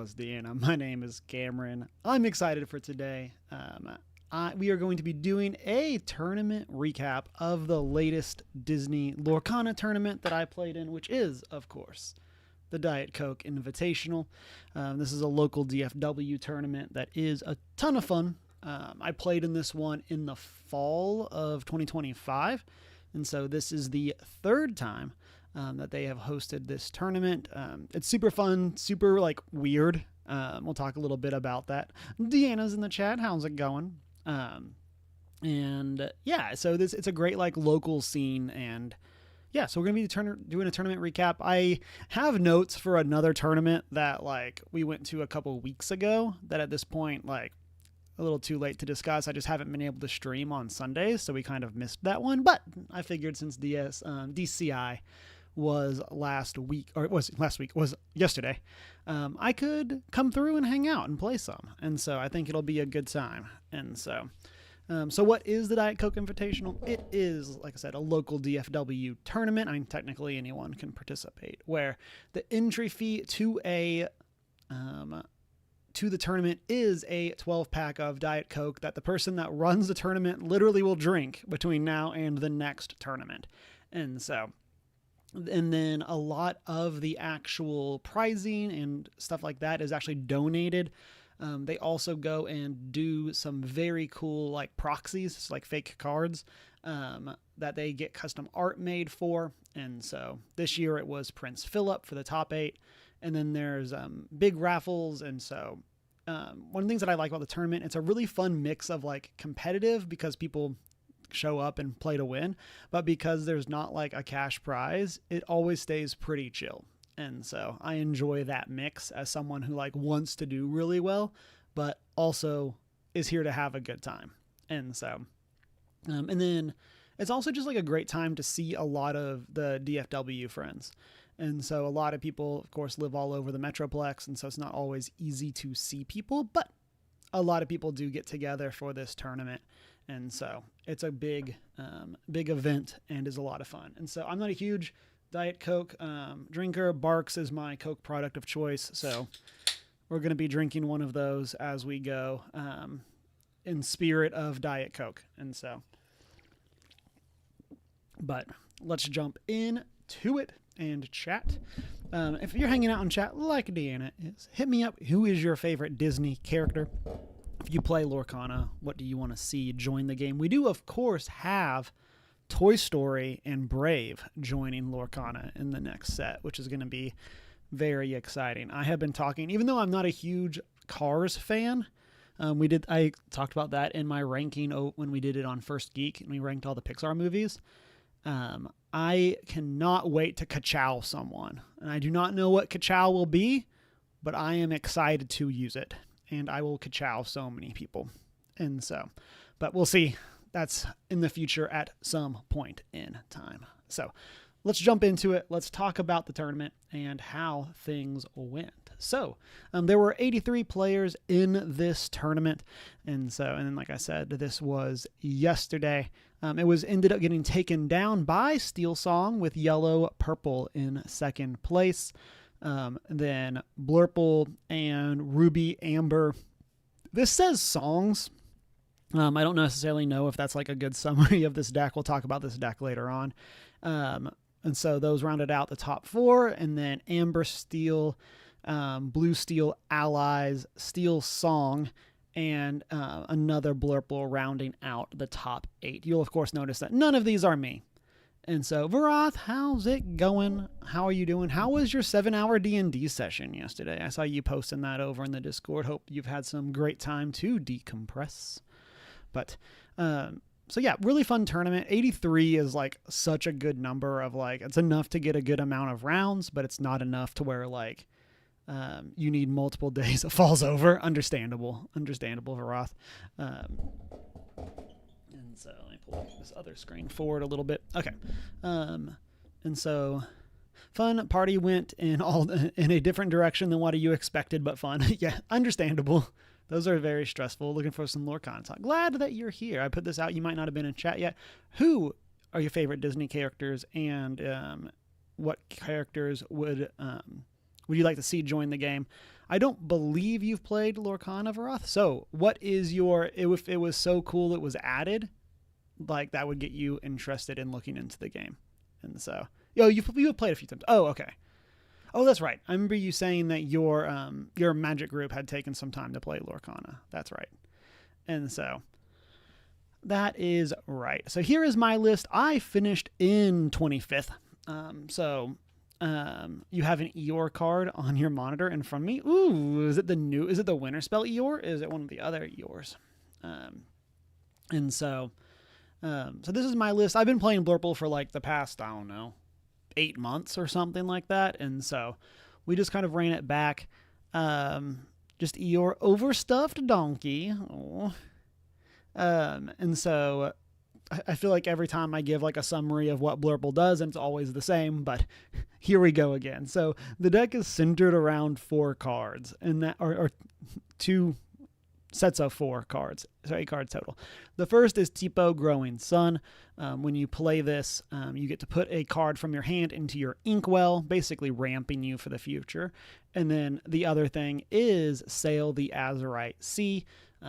Deanna. My name is Cameron. I'm excited for today. We are going to be doing a tournament recap of the latest Disney Lorcana tournament that I played in, which is, of course, the Diet Coke Invitational. This is a local DFW tournament that is a ton of fun. I played in this one in the fall of 2025, and so this is the third time that they have hosted this tournament. It's super fun, super weird. We'll talk a little bit about that. Deanna's in the chat. How's it going? And yeah, so it's a great local scene, and yeah, so we're gonna be doing a tournament recap. I have notes for another tournament that we went to a couple weeks ago that at this point a little too late to discuss. I just haven't been able to stream on Sundays, so we kind of missed that one. But I figured since DCI was was yesterday, I could come through and hang out and play some, and so I think it'll be a good time. And so what is the Diet Coke Invitational? It is, like I said, a local DFW tournament. I mean, technically anyone can participate, where the entry fee to the tournament is a 12-pack of Diet Coke that the person that runs the tournament literally will drink between now and the next tournament. And then a lot of the actual prizing and stuff like that is actually donated. They also go and do some very cool proxies, so fake cards that they get custom art made for. And so this year it was Prince Philip for the top 8. And then there's big raffles. And so one of the things that I like about the tournament, it's a really fun mix of competitive, because people show up and play to win, but because there's not a cash prize, it always stays pretty chill. And so I enjoy that mix as someone who wants to do really well, but also is here to have a good time. And so, and then it's also just a great time to see a lot of the DFW friends. And so a lot of people, of course, live all over the Metroplex, and so it's not always easy to see people, but a lot of people do get together for this tournament. And so it's a big event and is a lot of fun. And so I'm not a huge Diet Coke drinker. Barks is my Coke product of choice, so we're going to be drinking one of those as we go, in spirit of Diet Coke. And so, but let's jump into it and chat. If you're hanging out in chat like Deanna is, hit me up. Who is your favorite Disney character? If you play Lorcana, what do you want to see join the game? We do, of course, have Toy Story and Brave joining Lorcana in the next set, which is going to be very exciting. I have been talking, even though I'm not a huge Cars fan, I talked about that in my ranking when we did it on First Geek, and we ranked all the Pixar movies. I cannot wait to ka-chow someone, and I do not know what ka-chow will be, but I am excited to use it, and I will ka-chow so many people. And so, but we'll see. That's in the future at some point in time. So let's jump into it. Let's talk about the tournament and how things went. So there were 83 players in this tournament. And then, like I said, this was yesterday. It ended up getting taken down by Steel Song with Yellow Purple in second place. Then Blurple and Ruby Amber. This says songs. I don't necessarily know if that's a good summary of this deck. We'll talk about this deck later on. And so those rounded out the top 4, and then Amber Steel, Blue Steel Allies, Steel Song, and another Blurple rounding out the top 8. You'll, of course, notice that none of these are me. And so, Varath, how's it going? How are you doing? How was your 7-hour D&D session yesterday? I saw you posting that over in the Discord. Hope you've had some great time to decompress. But, so yeah, really fun tournament. 83 is such a good number of it's enough to get a good amount of rounds, but it's not enough to where you need multiple days. It falls over. Understandable, Varath. And so let me pull this other screen forward a little bit. Okay. And so fun party went in a different direction than what you expected, but fun. Yeah, understandable. Those are very stressful. Looking for some Lorcana talk. Glad that you're here. I put this out. You might not have been in chat yet. Who are your favorite Disney characters, and what characters would you like to see join the game? I don't believe you've played Lorcana, Varoth. So what is if it was so cool it was added, like that would get you interested in looking into the game. And so, you've played a few times. Oh, okay. Oh, that's right. I remember you saying that your Magic group had taken some time to play Lorcana. That's right. And so that is right. So here is my list. I finished in 25th. You have an Eeyore card on your monitor in front of me. Ooh, is it the Winter Spell Eeyore? Or is it one of the other Eeyores? So this is my list. I've been playing Blurple for like the past, I don't know, 8 months or something like that. And so we just kind of ran it back. Just Eeyore overstuffed donkey. Aww. And so I feel like every time I give like a summary of what Blurple does, and it's always the same, but here we go again. So the deck is centered around 4 cards, and that are 2 sets of 4 cards, so 8 cards total. The first is Tipo Growing Sun. When you play this, you get to put a card from your hand into your Inkwell, basically ramping you for the future. And then the other thing is Sail the Azurite Sea.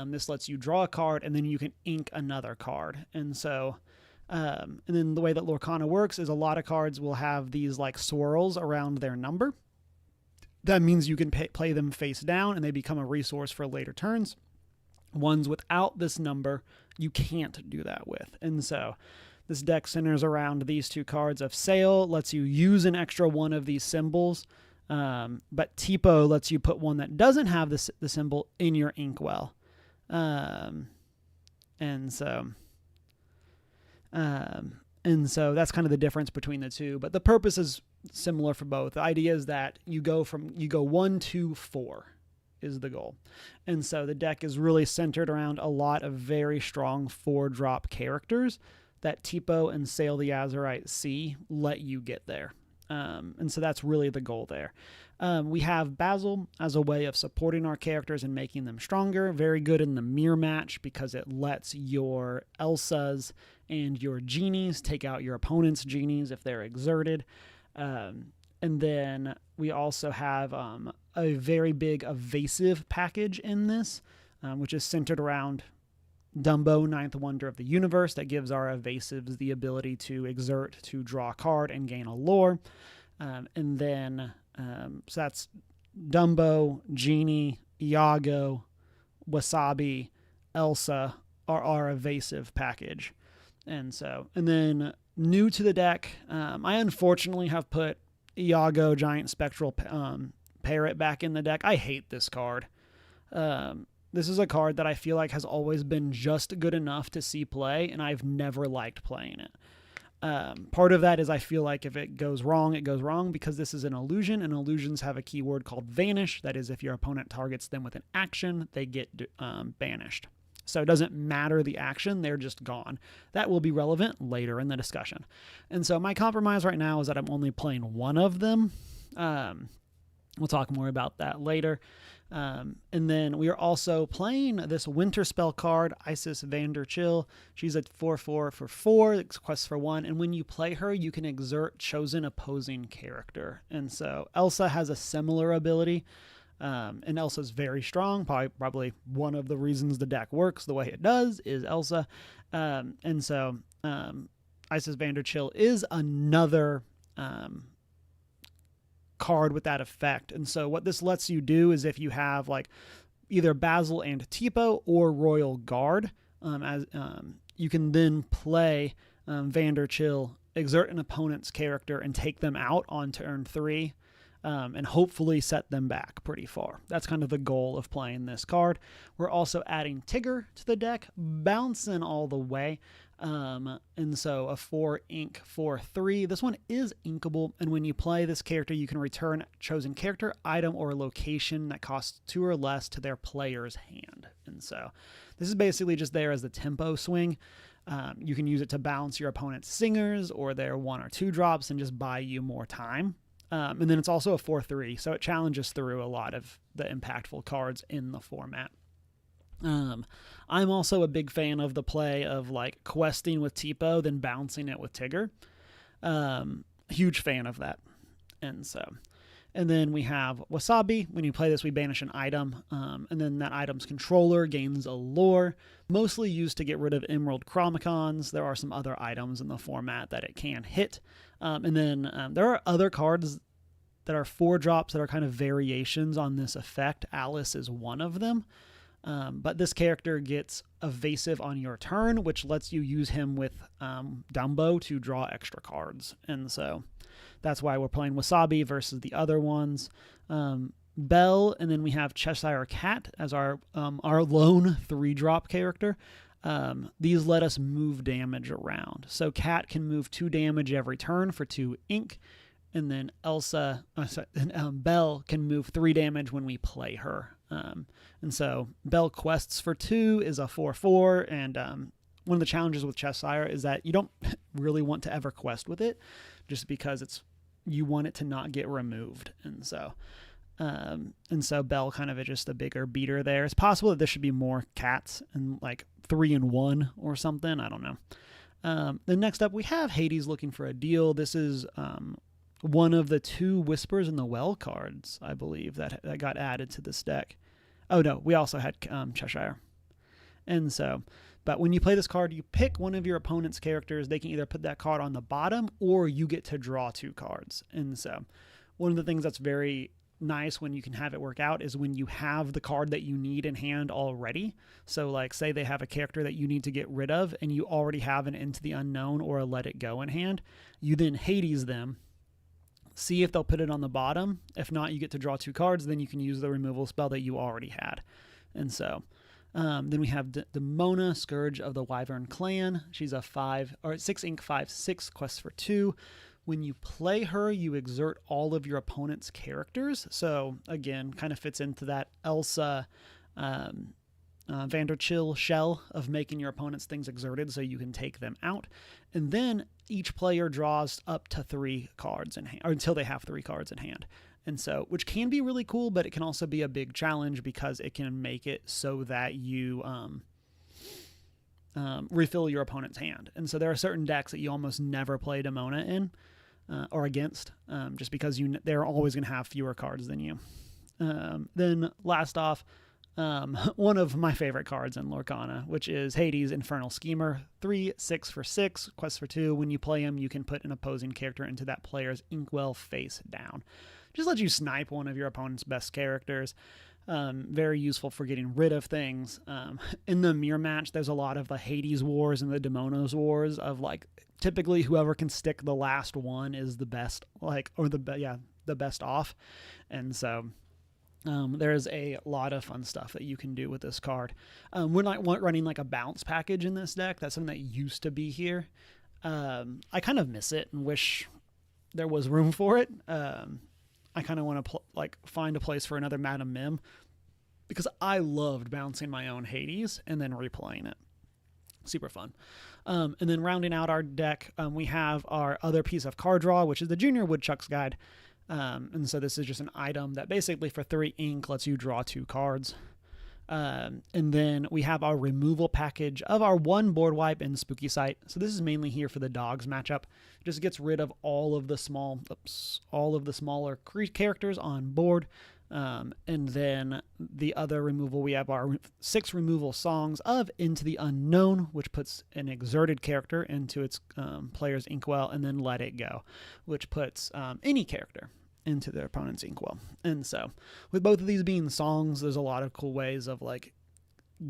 This lets you draw a card, and then you can ink another card. And so, and then the way that Lorcana works is a lot of cards will have these like swirls around their number. That means you can play them face down, and they become a resource for later turns. Ones without this number, you can't do that with. And so this deck centers around these 2 cards of Sail, lets you use an extra one of these symbols, but Tipo lets you put one that doesn't have the symbol in your Inkwell. And so that's kind of the difference between the 2, but the purpose is similar for both. The idea is that you go 1 to 4 is the goal. And so the deck is really centered around a lot of very strong 4-drop characters that Tipo and Sail the Azurite Sea let you get there. And so that's really the goal there. We have Basil as a way of supporting our characters and making them stronger. Very good in the mirror match because it lets your Elsas and your genies take out your opponent's genies if they're exerted. And then we also have a very big evasive package in this, which is centered around Dumbo, 9th Wonder of the Universe, that gives our evasives the ability to exert, to draw a card, and gain a lore. And then, so that's Dumbo, Genie, Iago, Wasabi, Elsa are our evasive package. And then new to the deck, I unfortunately have put Iago, Giant Spectral Parrot back in the deck. I hate this card. This is a card that I feel like has always been just good enough to see play, and I've never liked playing it. Part of that is I feel like if it goes wrong, it goes wrong because this is an illusion, and illusions have a keyword called Vanish. That is, if your opponent targets them with an action, they get banished. So it doesn't matter the action, they're just gone. That will be relevant later in the discussion. And so my compromise right now is that I'm only playing one of them. We'll talk more about that later. And then we are also playing this Winter Spell card, Isis Vanderchill. She's a 4/4 for 4, it's quests for 1, and when you play her, you can exert chosen opposing character. And so Elsa has a similar ability, and Elsa's very strong. Probably one of the reasons the deck works the way it does is Elsa. And so Isis Vanderchill is another card with that effect. And so what this lets you do is if you have like either Basil and Tipo or Royal Guard, you can then play Vanderchill, exert an opponent's character, and take them out on turn 3, and hopefully set them back pretty far. That's kind of the goal of playing this card. We're also adding Tigger to the deck, bouncing all the way. And so a 4 ink 4/3. This one is inkable, and when you play this character, you can return chosen character, item, or location that costs 2 or less to their player's hand. And so this is basically just there as the tempo swing. You can use it to balance your opponent's singers or their 1 or 2 drops and just buy you more time. And then it's also a 4/3, so it challenges through a lot of the impactful cards in the format. I'm also a big fan of the play of like questing with Tipo, then bouncing it with Tigger. Huge fan of that. And so, And then we have Wasabi. When you play this, we banish an item, and then that item's controller gains a lore, mostly used to get rid of Emerald Chromicons. There are some other items in the format that it can hit. And then there are other cards that are 4-drops that are kind of variations on this effect. Alice is one of them. But this character gets evasive on your turn, which lets you use him with Dumbo to draw extra cards. And so that's why we're playing Wasabi versus the other ones. Belle, and then we have Cheshire Cat as our lone 3-drop character. These let us move damage around. So Cat can move 2 damage every turn for 2 ink. And then Belle can move 3 damage when we play her. And so Belle quests for 2 is a 4/4, and one of the challenges with Cheshire is that you don't really want to ever quest with it, just because you want it to not get removed. And so Belle kind of is just a bigger beater there. It's possible that there should be more cats and like 3 and 1 or something. I don't know. Then next up we have Hades looking for a deal. This is one of the 2 Whispers in the Well cards, I believe, that got added to this deck. Oh no, we also had Cheshire. And so, but when you play this card, you pick one of your opponent's characters. They can either put that card on the bottom, or you get to draw 2 cards. And so one of the things that's very nice when you can have it work out is when you have the card that you need in hand already. So like say they have a character that you need to get rid of, and you already have an Into the Unknown or a Let It Go in hand. You then Hades them, see if they'll put it on the bottom. If not, you get to draw 2 cards. Then you can use the removal spell that you already had. And so then we have Demona, Scourge of the Wyvern Clan. She's a 6 ink 5/6, quests for 2. When you play her, you exert all of your opponent's characters. So again, kind of fits into that Elsa Vanderchill shell of making your opponent's things exerted so you can take them out. And then each player draws up to 3 cards in hand, or until they have 3 cards in hand. And so, which can be really cool, but it can also be a big challenge because it can make it so that you refill your opponent's hand. And so there are certain decks that you almost never play Demona in or against, just because they're always going to have fewer cards than you. Then last off, one of my favorite cards in Lorcana, which is Hades Infernal Schemer. 3 6 for 6, quest for 2. When you play him, you can put an opposing character into that player's inkwell face down. Just let you snipe one of your opponent's best characters. Very useful for getting rid of things. In the mirror match, there's a lot of the Hades wars and the Demonos wars of like typically whoever can stick the last one is the best, the best off. And so there's a lot of fun stuff that you can do with this card. We're not running like a bounce package in this deck. That's something that used to be here. I kind of miss it and wish there was room for it. I kind of want to find a place for another Madam Mim, because I loved bouncing my own Hades and then replaying it. Super fun. And then rounding out our deck, we have our other piece of card draw, which is the Junior Woodchuck's Guide. And so this is just an item that basically for 3 ink lets you draw 2 cards. And then we have our removal package of our 1 board wipe and Spooky Sight. So this is mainly here for the dogs matchup. It just gets rid of all of the smaller characters on board. And then the other removal, we have our 6 removal songs of Into the Unknown, which puts an exerted character into its player's inkwell, and then Let It Go, which puts any character into their opponent's inkwell. And so with both of these being songs, there's a lot of cool ways of like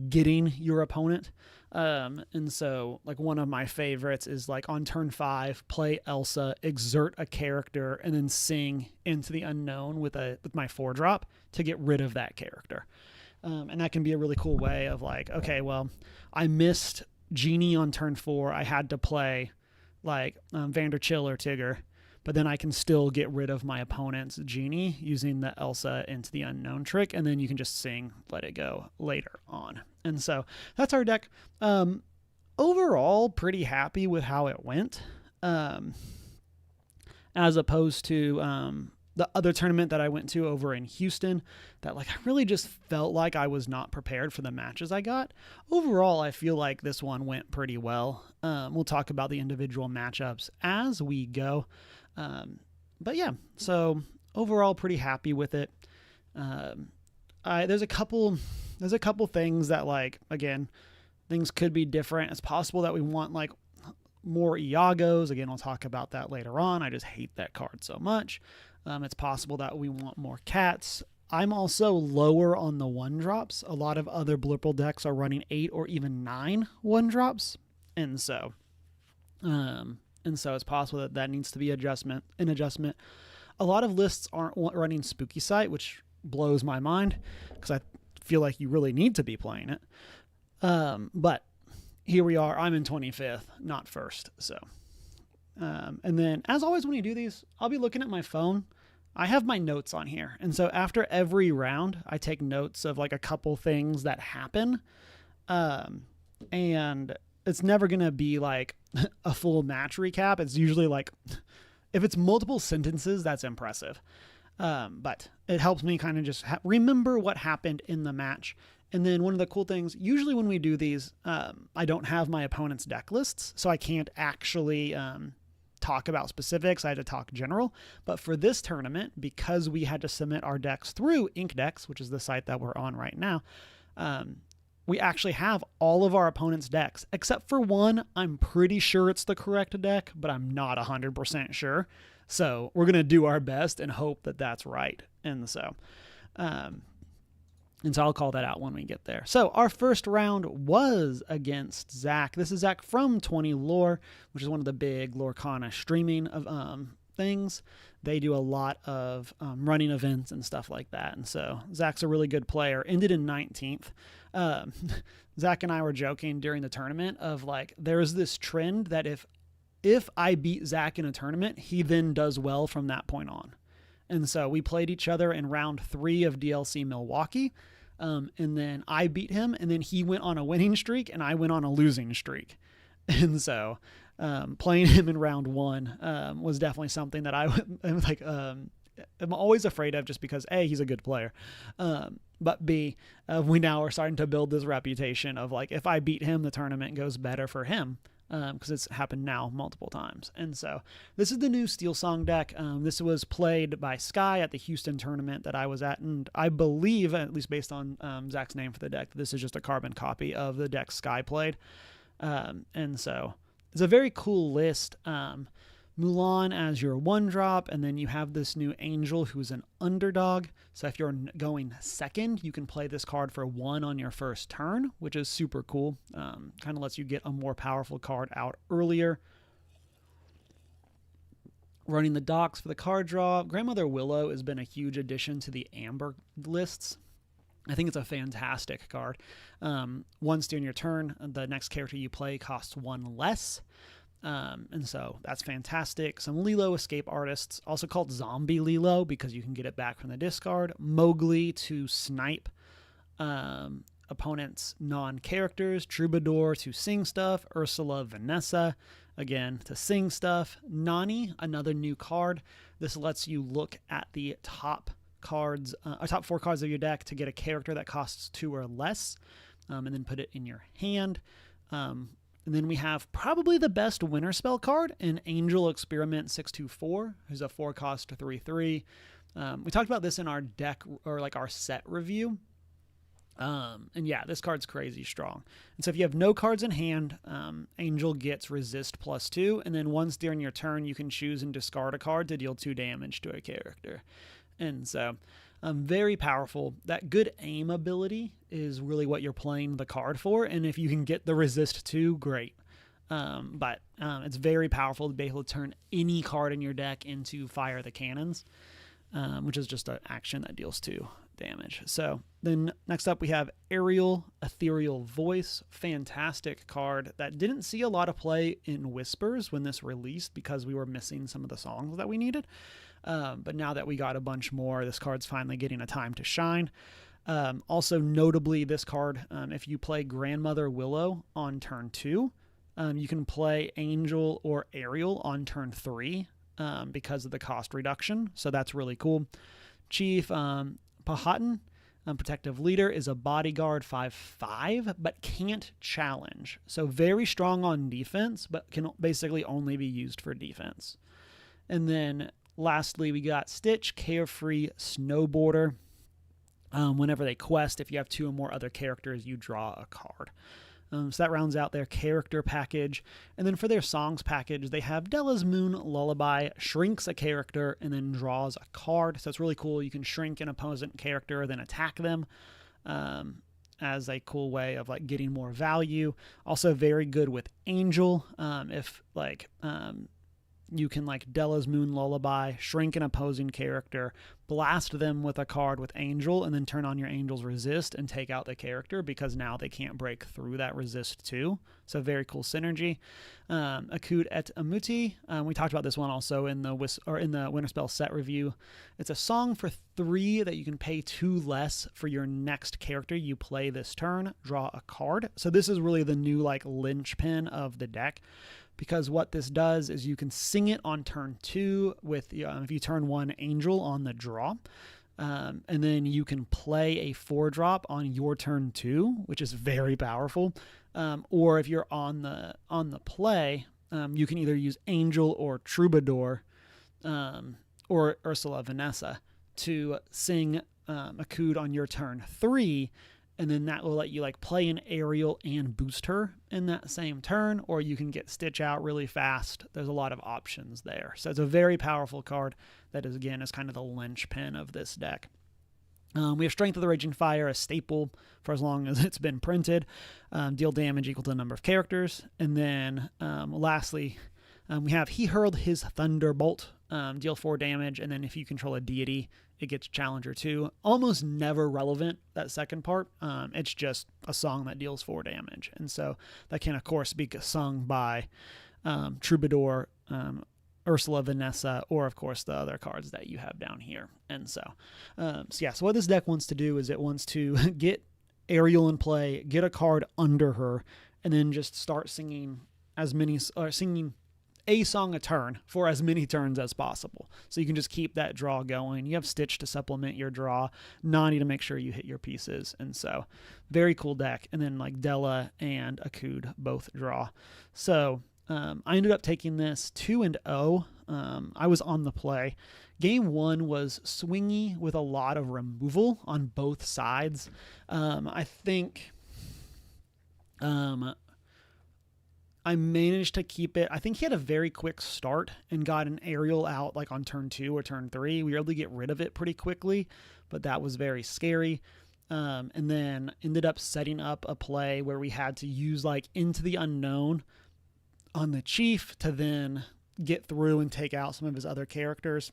getting your opponent. And so like one of my favorites is like on turn 5, play Elsa, exert a character, and then sing Into the Unknown with my 4-drop to get rid of that character. And that can be a really cool way of like, okay, well, I missed Genie on turn 4. I had to play like Vanderchill or Tigger, but then I can still get rid of my opponent's Genie using the Elsa Into the Unknown trick, and then you can just sing Let It Go later on. And so that's our deck. Overall, pretty happy with how it went, as opposed to the other tournament that I went to over in Houston that like I really just felt like I was not prepared for the matches I got. Overall, I feel like this one went pretty well. We'll talk about the individual matchups as we go. But yeah, so overall pretty happy with it. There's a couple things that, like, again, things could be different. It's possible that we want like more Iagos. Again, I'll talk about that later on. I just hate that card so much. It's possible that we want more cats. I'm also lower on the 1-drops. A lot of other Blurple decks are running 8 or even 9 1-drops. And so it's possible that needs to be an adjustment. A lot of lists aren't running Spooky Sight, which blows my mind because I feel like you really need to be playing it. But here we are. I'm in 25th, not first. So, and then as always, when you do these, I'll be looking at my phone. I have my notes on here. And so after every round, I take notes of like a couple things that happen. And it's never going to be like a full match recap. It's usually like, if it's multiple sentences, that's impressive. But it helps me kind of just remember what happened in the match. And then one of the cool things, usually when we do these, I don't have my opponent's deck lists, so I can't actually talk about specifics. I had to talk general. But for this tournament, because we had to submit our decks through Inkdex, which is the site that we're on right now, we actually have all of our opponent's decks, except for one. I'm pretty sure it's the correct deck, but I'm not 100% sure. So we're going to do our best and hope that that's right. And so I'll call that out when we get there. So our first round was against Zach. This is Zach from 20 Lore, which is one of the big Lorcana streaming of things. They do a lot of running events and stuff like that. And so Zach's a really good player. Ended in 19th. Zach and I were joking during the tournament of like, there's this trend that if I beat Zach in a tournament, he then does well from that point on. And so we played each other in round 3 of DLC Milwaukee. And then I beat him, and then he went on a winning streak and I went on a losing streak. And so, playing him in round 1, was definitely something that I'm always afraid of, just because A, he's a good player. But B, we now are starting to build this reputation of like, if I beat him, the tournament goes better for him. Because it's happened now multiple times. And so this is the new Steel Song deck. This was played by Sky at the Houston tournament that I was at, and I believe, at least based on Zach's name for the deck, this is just a carbon copy of the deck Sky played. And so it's a very cool list. Mulan as your 1-drop, and then you have this new Angel who's an underdog. So if you're going second, you can play this card for 1 on your first turn, which is super cool. Kind of lets you get a more powerful card out earlier. Running the docks for the card draw. Grandmother Willow has been a huge addition to the Amber lists. I think it's a fantastic card. Once during your turn, the next character you play costs 1 less. And so that's fantastic. Some Lilo escape artists, also called Zombie Lilo because you can get it back from the discard. Mowgli to snipe opponents' non-characters. Troubadour to sing stuff. Ursula Vanessa, again, to sing stuff. Nani, another new card. This lets you look at the top 4 cards of your deck to get a character that costs 2 or less, and then put it in your hand. And then we have probably the best winter spell card in Angel Experiment 624, who's a 4-cost 3/3. We talked about this in our deck, or like our set review. And yeah, this card's crazy strong. And so if you have no cards in hand, Angel gets resist +2, and then once during your turn, you can choose and discard a card to deal 2 damage to a character. And so very powerful. That good aim ability is really what you're playing the card for, and if you can get the resist 2, great. But it's very powerful to be able to turn any card in your deck into Fire the Cannons, which is just an action that deals 2 damage. So then next up we have Ariel, Ethereal Voice. Fantastic card that didn't see a lot of play in Whispers when this released because we were missing some of the songs that we needed. But now that we got a bunch more, this card's finally getting a time to shine. Also notably, this card, if you play Grandmother Willow on turn 2, you can play Angel or Ariel on turn 3 because of the cost reduction. So that's really cool. Chief Powhatan, Protective Leader, is a bodyguard 5/5, but can't challenge. So very strong on defense, but can basically only be used for defense. And then lastly, we got Stitch, Carefree Snowboarder. Whenever they quest, if you have 2 or more other characters, you draw a card. So that rounds out their character package. And then for their songs package, they have Della's Moon Lullaby, shrinks a character, and then draws a card. So it's really cool. You can shrink an opposing character, then attack them as a cool way of like getting more value. Also very good with Angel. If like you can like Della's Moon Lullaby, shrink an opposing character, blast them with a card with Angel, and then turn on your Angel's Resist and take out the character because now they can't break through that resist too. So very cool synergy. Akud et Amuti. We talked about this one also in the Winterspell set review. It's a song for 3 that you can pay 2 less for your next character you play this turn. Draw a card. So this is really the new like linchpin of the deck. Because what this does is you can sing it on turn 2 with, if you turn 1 Angel on the draw, and then you can play a 4-drop on your turn 2, which is very powerful. Or if you're on the play, you can either use Angel or Troubadour, or Ursula Vanessa to sing Akud on your turn 3. And then that will let you like play an aerial and boost her in that same turn, or you can get Stitch out really fast. There's a lot of options there. So it's a very powerful card that is, again, is kind of the linchpin of this deck. We have Strength of the Raging Fire, a staple for as long as it's been printed. Deal damage equal to the number of characters. And then lastly, we have He Hurled His Thunderbolt, deal 4 damage, and then if you control a deity, it gets Challenger 2. Almost never relevant, that second part. It's just a song that deals 4 damage. And so that can, of course, be sung by Troubadour, Ursula Vanessa, or, of course, the other cards that you have down here. And so what this deck wants to do is it wants to get Ariel in play, get a card under her, and then just start singing singing a song a turn for as many turns as possible. So you can just keep that draw going. You have Stitch to supplement your draw, Nani to make sure you hit your pieces. And so very cool deck. And then like Della and Akud both draw. So I ended up taking this 2-0. I was on the play. Game 1 was swingy with a lot of removal on both sides. I think I managed to keep it. I think he had a very quick start and got an aerial out like on turn 2 or turn 3. We were able to get rid of it pretty quickly, but that was very scary. And then ended up setting up a play where we had to use like Into the Unknown on the Chief to then get through and take out some of his other characters.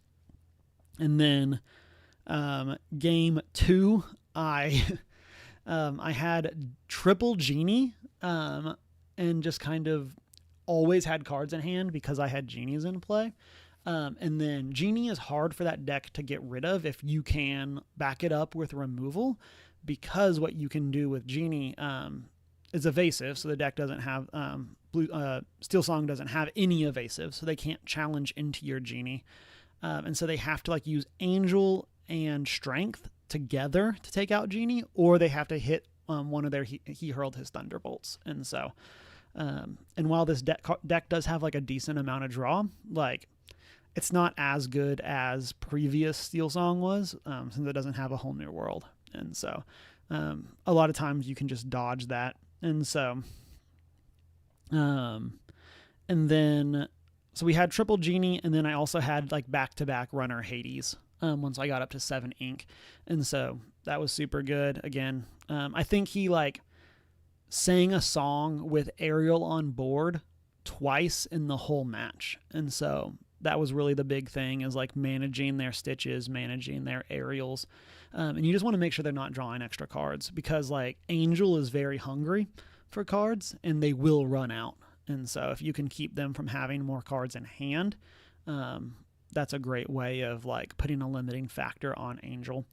And then game 2, I had triple Genie, and just kind of always had cards in hand because I had Genies in play. And then Genie is hard for that deck to get rid of if you can back it up with removal, because what you can do with Genie is evasive, so the deck doesn't have Steel Song doesn't have any evasive, so they can't challenge into your Genie. And so they have to like use Angel and Strength together to take out Genie, or they have to hit one of their he hurled his Thunderbolts. And so and while this deck does have like a decent amount of draw, like it's not as good as previous Steel Song was, since it doesn't have a whole new world. And so a lot of times you can just dodge that. And so and then so we had triple Genie, and then I also had like back-to-back runner Hades once I got up to 7 ink. And so that was super good. Again, I think he like sang a song with Ariel on board twice in the whole match. And so that was really the big thing, is like managing their Stitches, managing their Ariels. And you just want to make sure they're not drawing extra cards, because like Angel is very hungry for cards and they will run out. And so if you can keep them from having more cards in hand, that's a great way of like putting a limiting factor on Angel.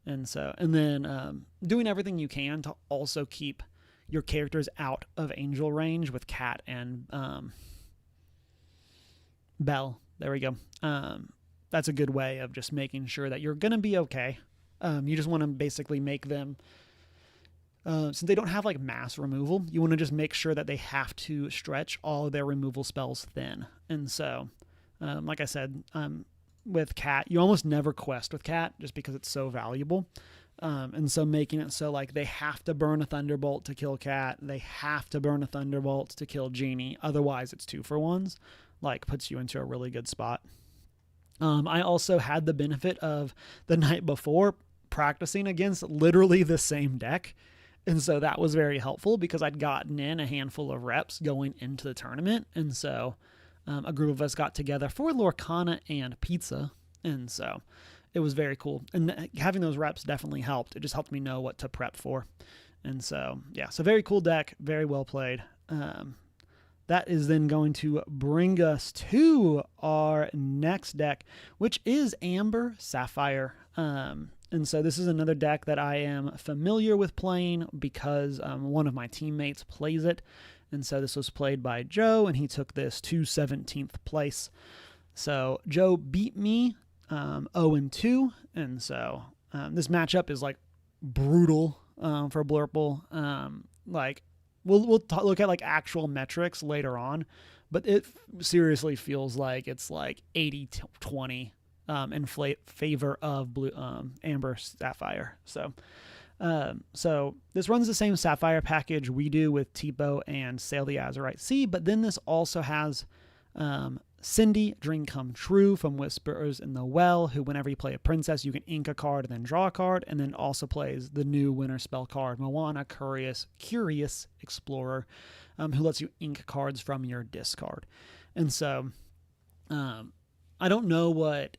And so, and then doing everything you can to also keep your characters out of Angel range with Cat and Belle. There we go. That's a good way of just making sure that you're going to be okay. You just want to basically make them, since they don't have like mass removal, you want to just make sure that they have to stretch all of their removal spells thin. And so, like I said, with Cat, you almost never quest with Cat just because it's so valuable. And so making it so like they have to burn a Thunderbolt to kill Cat, they have to burn a Thunderbolt to kill Genie, otherwise it's 2-for-1s, like puts you into a really good spot. I also had the benefit of the night before practicing against literally the same deck. And so that was very helpful because I'd gotten in a handful of reps going into the tournament. And so a group of us got together for Lorcana and pizza. And so it was very cool. And having those reps definitely helped. It just helped me know what to prep for. And so, yeah, so very cool deck, very well played. That is then going to bring us to our next deck, which is Amber Sapphire. And so this is another deck that I am familiar with playing because one of my teammates plays it. And so this was played by Joe, and he took this to 17th place. So Joe beat me 0-2. And so this matchup is like brutal for Blurple. Like we'll look at like actual metrics later on, but it seriously feels like it's like 80-20 in favor of Amber Sapphire. So this runs the same Sapphire package we do with Tipo and Sail the Azurite Sea, but then this also has Cindy, Dream Come True from Whispers in the Well, who whenever you play a princess, you can ink a card and then draw a card, and then also plays the new winter spell card, Moana, Curious Explorer, who lets you ink cards from your discard. And so I don't know what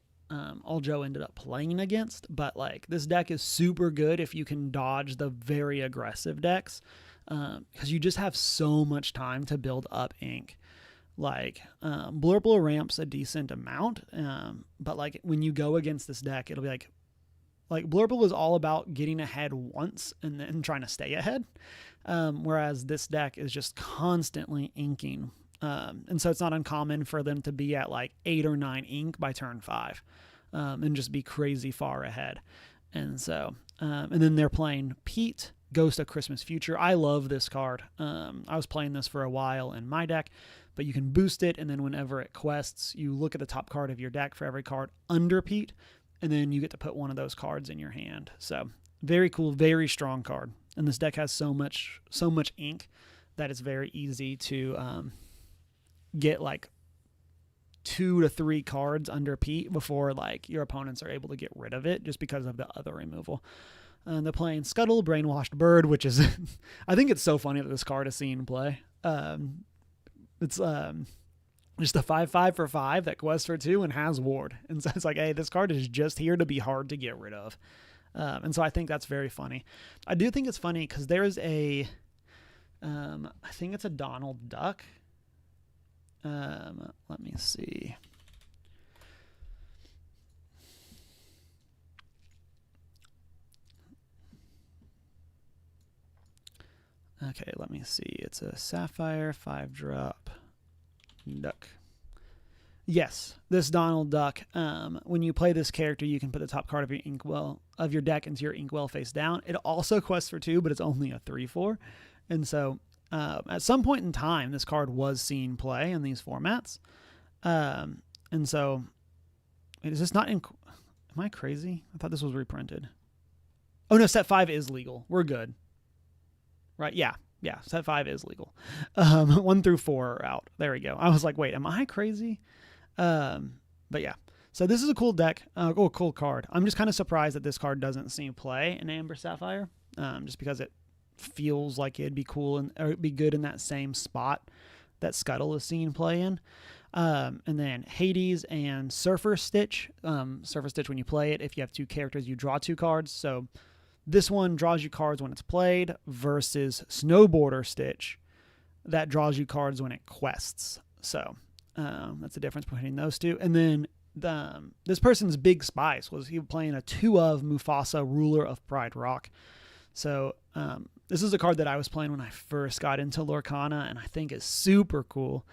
all Joe ended up playing against, but like this deck is super good if you can dodge the very aggressive decks, because you just have so much time to build up ink. Like Blurple ramps a decent amount, but like when you go against this deck, it'll be like Blurple is all about getting ahead once and then trying to stay ahead, whereas this deck is just constantly inking. And so it's not uncommon for them to be at like 8 or 9 ink by turn 5, and just be crazy far ahead. And so, and then they're playing Pete, Ghost of Christmas Future. I love this card. I was playing this for a while in my deck, but you can boost it, and then whenever it quests, you look at the top card of your deck for every card under Pete, and then you get to put one of those cards in your hand. So very cool, very strong card. And this deck has so much ink that it's very easy to get like 2 to 3 cards under Pete before like your opponents are able to get rid of it just because of the other removal. They're playing Scuttle, Brainwashed Bird, which is I think it's so funny that this card is seen play. It's just a 5/5 for 5 that quests for 2 and has ward. And so it's like, hey, this card is just here to be hard to get rid of. And so I think that's very funny. I do think it's funny because there's I think it's a Donald Duck. Let me see. Okay, let me see. It's a Sapphire 5-drop duck. Yes, this Donald Duck. When you play this character, you can put the top card of your inkwell of your deck into your inkwell face down. It also quests for 2, but it's only a 3/4. And so at some point in time, this card was seen play in these formats. And so is this not in? Am I crazy? I thought this was reprinted. Oh no, set 5 is legal. We're good. Right, yeah, set 5 is legal. 1 through 4 are out. There we go. I was like, wait, am I crazy? But yeah, so this is a cool deck, cool card. I'm just kind of surprised that this card doesn't see play in Amber Sapphire, just because it feels like it'd be cool or it'd be good in that same spot that Scuttle is seen play in. And then Hades and Surfer Stitch. Surfer Stitch, when you play it, if you have 2 characters, you draw 2 cards. So this one draws you cards when it's played versus Snowboarder Stitch that draws you cards when it quests. So that's the difference between those two. And then this person's big spice was he playing a 2 of Mufasa, Ruler of Pride Rock. So this is a card that I was playing when I first got into Lorcana, and I think is super cool.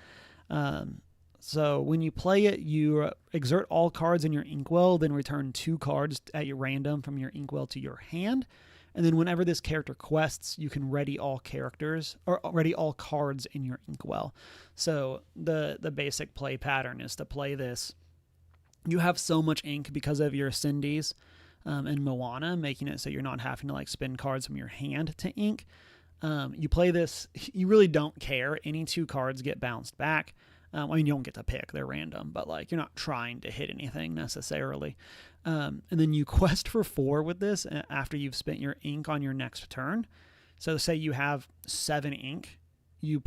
So when you play it, you exert all cards in your inkwell, then return 2 cards at your random from your inkwell to your hand. And then whenever this character quests, you can ready all characters or ready all cards in your inkwell. So the basic play pattern is to play this, you have so much ink because of your Cindy's and Moana, making it so you're not having to like spin cards from your hand to ink. You play this, you really don't care. Any 2 cards get bounced back. I mean, you don't get to pick, they're random, but like you're not trying to hit anything necessarily. And then you quest for 4 with this after you've spent your ink on your next turn. So say you have 7 ink, you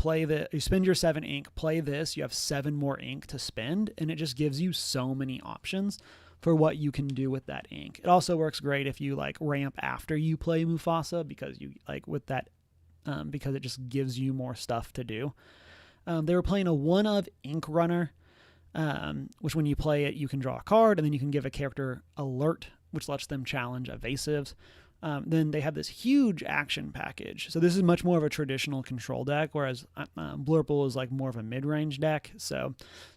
spend your 7 ink, play this, you have 7 more ink to spend, and it just gives you so many options for what you can do with that ink. It also works great if you like ramp after you play Mufasa, because you like with that, because it just gives you more stuff to do. They were playing a 1 of Ink Runner, which when you play it, you can draw a card, and then you can give a character alert, which lets them challenge evasives. Then they have this huge action package. So this is much more of a traditional control deck, whereas Blurple is like more of a mid-range deck. So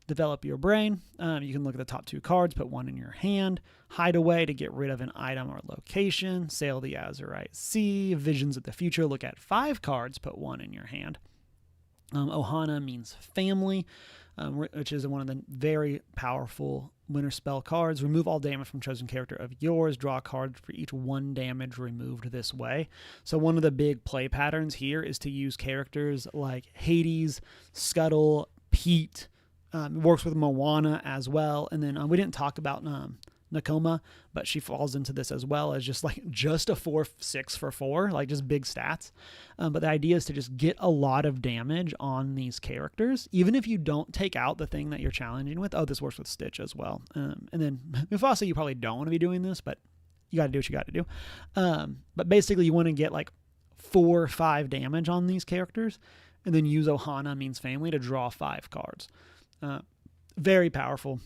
develop your brain. You can look at the top 2 cards, put 1 in your hand, Hideaway to get rid of an item or location, Sail the Azurite Sea, Visions of the Future, look at 5 cards, put 1 in your hand. Ohana means family, which is one of the very powerful winter spell cards. Remove all damage from chosen character of yours. Draw a card for each 1 damage removed this way. So one of the big play patterns here is to use characters like Hades, Scuttle, Pete. It works with Moana as well. And then we didn't talk about Nakoma, but she falls into this as well as just a 4/6 for 4, like just big stats. But the idea is to just get a lot of damage on these characters, even if you don't take out the thing that you're challenging with. Oh, this works with Stitch as well. And then Mufasa, you probably don't want to be doing this, but you got to do what you got to do. But basically you want to get like 4 or 5 damage on these characters, and then use Ohana means family to draw 5 cards. Very powerful.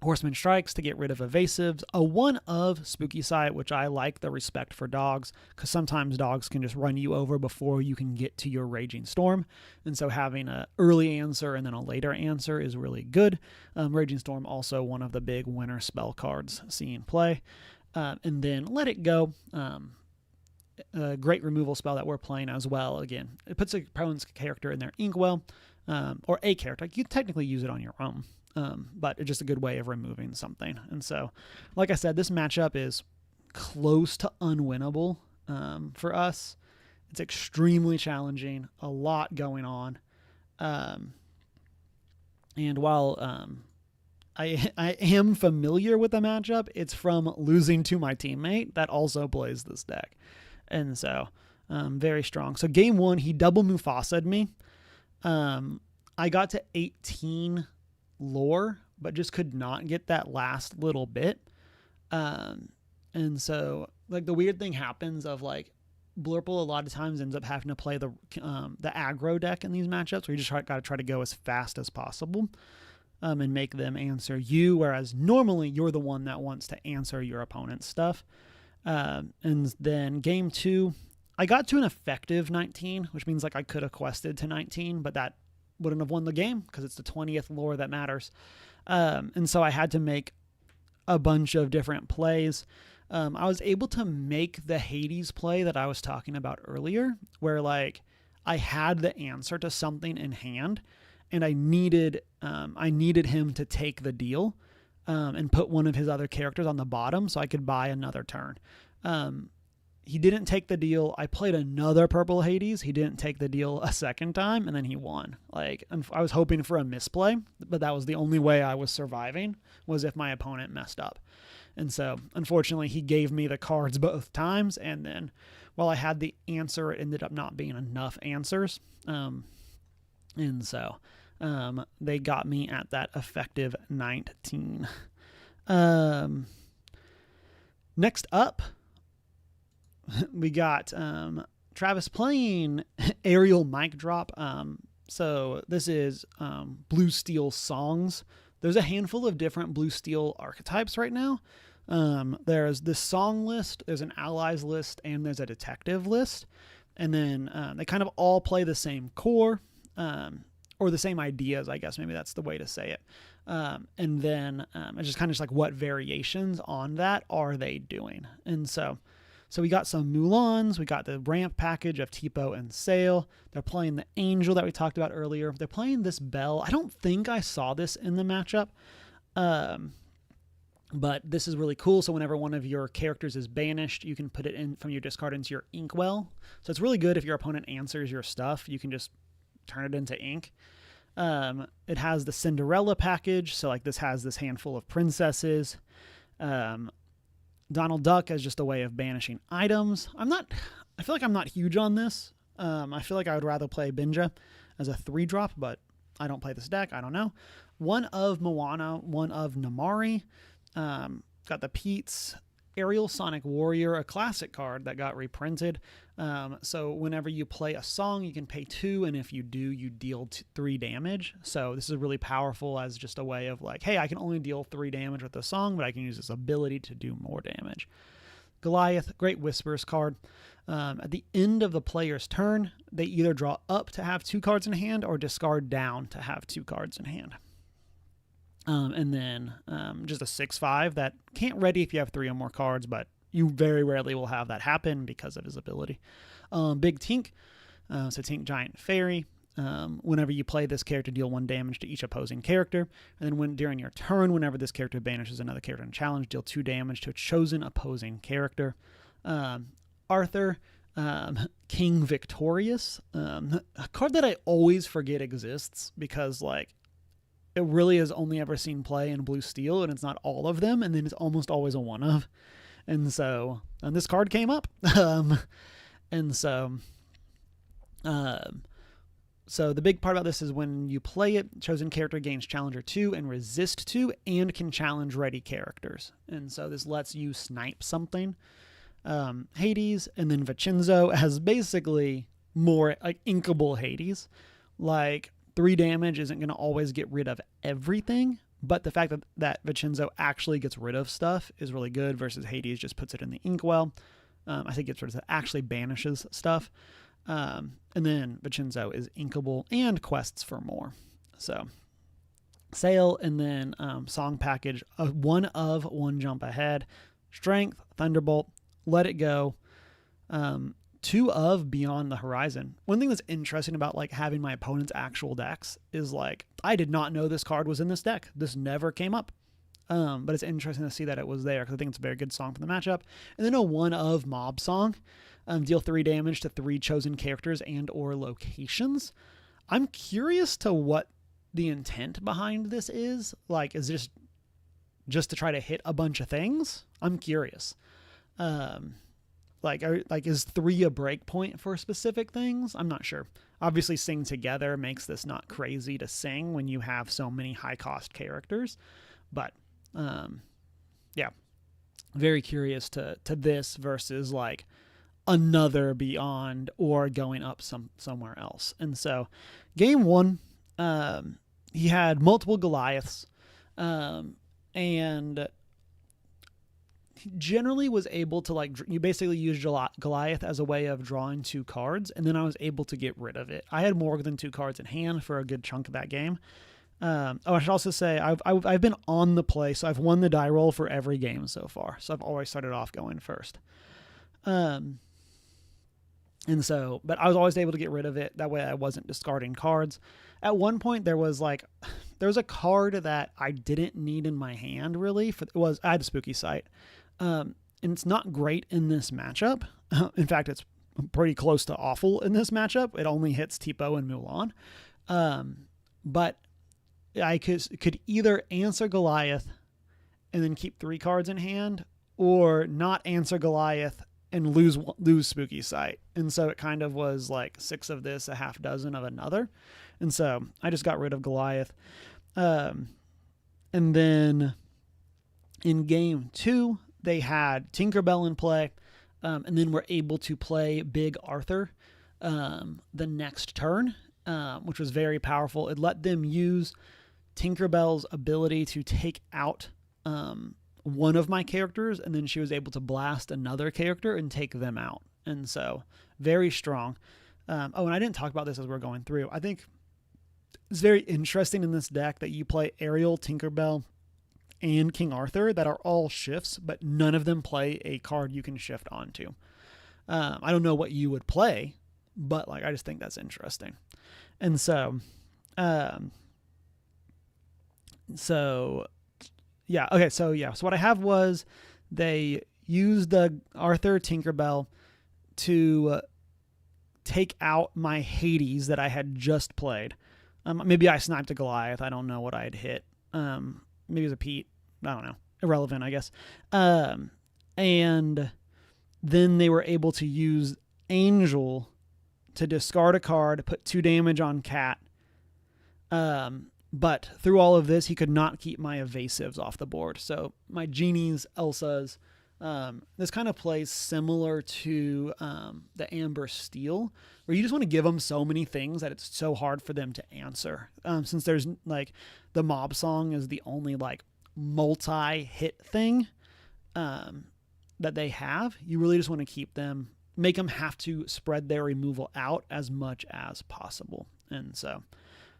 Horseman Strikes to get rid of evasives. A 1 of Spooky Sight, which I like the respect for dogs, because sometimes dogs can just run you over before you can get to your Raging Storm. And so having an early answer and then a later answer is really good. Raging Storm also one of the big winter spell cards seeing play. And then Let It Go. A great removal spell that we're playing as well. Again, it puts a opponent's character in their Inkwell, or a character. You could technically use it on your own. But it's just a good way of removing something. And so, like I said, this matchup is close to unwinnable for us. It's extremely challenging, a lot going on. And while I am familiar with the matchup, it's from losing to my teammate that also plays this deck. And so, very strong. So game 1, he double Mufasa'd me. I got to 18 lore, but just could not get that last little bit. And so like the weird thing happens of like Blurple a lot of times ends up having to play the aggro deck in these matchups where you just got to try to go as fast as possible and make them answer you, whereas normally you're the one that wants to answer your opponent's stuff. And then game 2, I got to an effective 19, which means like I could have quested to 19, but that wouldn't have won the game because it's the 20th lore that matters. And so I had to make a bunch of different plays. I was able to make the Hades play that I was talking about earlier, where like I had the answer to something in hand and I needed him to take the deal and put one of his other characters on the bottom so I could buy another turn. He didn't take the deal. I played another purple Hades. He didn't take the deal a second time, and then he won. Like, I was hoping for a misplay, but that was the only way I was surviving, was if my opponent messed up. And so, unfortunately, he gave me the cards both times, and then while I had the answer, it ended up not being enough answers. And so, they got me at that effective 19. Next up, we got Travis playing Aerial Mic Drop. So this is Blue Steel songs. There's a handful of different Blue Steel archetypes right now. There's this song list, there's an allies list, and there's a detective list. And then they kind of all play the same core, or the same ideas, I guess. Maybe that's the way to say it. And then it's just kind of just like what variations on that are they doing? And so we got some Mulans, we got the ramp package of Tipo and Sail. They're playing the Angel that we talked about earlier. They're playing this Bell. I don't think I saw this in the matchup. But this is really cool. So whenever one of your characters is banished, you can put it in from your discard into your inkwell. So it's really good if your opponent answers your stuff. You can just turn it into ink. It has the Cinderella package. So like this has this handful of princesses. Donald Duck as just a way of banishing items. I feel like I'm not huge on this. I feel like I would rather play Binja as a 3-drop, but I don't play this deck. I don't know. One of Moana, one of Namari. Got the Pete's Aerial Sonic Warrior, a classic card that got reprinted. So whenever you play a song, you can pay 2, and if you do, you deal 3 damage. So this is really powerful as just a way of like, hey, I can only deal 3 damage with the song, but I can use this ability to do more damage. Goliath, great Whispers card. At the end of the player's turn, they either draw up to have 2 cards in hand or discard down to have 2 cards in hand. And then just a 6/5 that can't ready if you have 3 or more cards, but you very rarely will have that happen because of his ability. Big Tink, so Tink Giant Fairy. Whenever you play this character, deal 1 damage to each opposing character. And then during your turn, whenever this character banishes another character in challenge, deal 2 damage to a chosen opposing character. Arthur, King Victorious, a card that I always forget exists because like it really has only ever seen play in Blue Steel, and it's not all of them, and then it's almost always a one of. And so this card came up. So the big part about this is when you play it, chosen character gains Challenger 2 and Resist 2 and can challenge ready characters. And so this lets you snipe something. Hades, and then Vincenzo has basically more like inkable Hades. Like 3 damage isn't going to always get rid of everything, but the fact that Vincenzo actually gets rid of stuff is really good versus Hades just puts it in the inkwell. I think it sort of actually banishes stuff. And then Vincenzo is inkable and quests for more. So Sail, and then song package, one jump ahead, Strength, Thunderbolt, Let It Go, 2 of Beyond the Horizon. One thing that's interesting about like having my opponent's actual decks is like I did not know this card was in this deck. This never came up. But it's interesting to see that it was there because I think it's a very good song for the matchup. And then a 1 of Mob Song. Deal 3 damage to 3 chosen characters and or locations. I'm curious to what the intent behind this is. Like, is this just to try to hit a bunch of things? I'm curious. Is 3 a break point for specific things? I'm not sure. Obviously, Sing Together makes this not crazy to sing when you have so many high-cost characters. But, yeah. Very curious to this versus, like, another Beyond or going up somewhere else. And so, game 1, he had multiple Goliaths, and he generally was able to, like, you basically use Goliath as a way of drawing 2 cards, and then I was able to get rid of it. I had more than 2 cards in hand for a good chunk of that game. I should also say I've been on the play, so I've won the die roll for every game so far. So I've always started off going first. And so, but I was always able to get rid of it. That way I wasn't discarding cards. At one point there was a card that I didn't need in my hand really. I had a Spooky Sight. And it's not great in this matchup. In fact, it's pretty close to awful in this matchup. It only hits Tipo and Mulan. But I could either answer Goliath and then keep 3 cards in hand, or not answer Goliath and lose Spooky Sight. And so it kind of was like 6 of this, a half dozen of another. And so I just got rid of Goliath. And then in game 2, they had Tinkerbell in play, and then were able to play Big Arthur the next turn, which was very powerful. It let them use Tinkerbell's ability to take out one of my characters, and then she was able to blast another character and take them out. And so very strong. And I didn't talk about this as we're going through. I think it's very interesting in this deck that you play Ariel, Tinkerbell, and King Arthur that are all shifts, but none of them play a card you can shift onto. I don't know what you would play, but like I just think that's interesting. And so Yeah. Okay. So what I have was they used the Arthur Tinkerbell to take out my Hades that I had just played. Maybe I sniped a Goliath. I don't know what I had hit. Maybe it was a Pete. I don't know. Irrelevant, I guess. And then they were able to use Angel to discard a card, put 2 damage on Cat. But through all of this, he could not keep my evasives off the board. So my Genies, Elsas, this kind of plays similar to the Amber Steel, where you just want to give them so many things that it's so hard for them to answer. Since there's like the Mob Song is the only like multi-hit thing that they have, you really just want to keep them, make them have to spread their removal out as much as possible. And so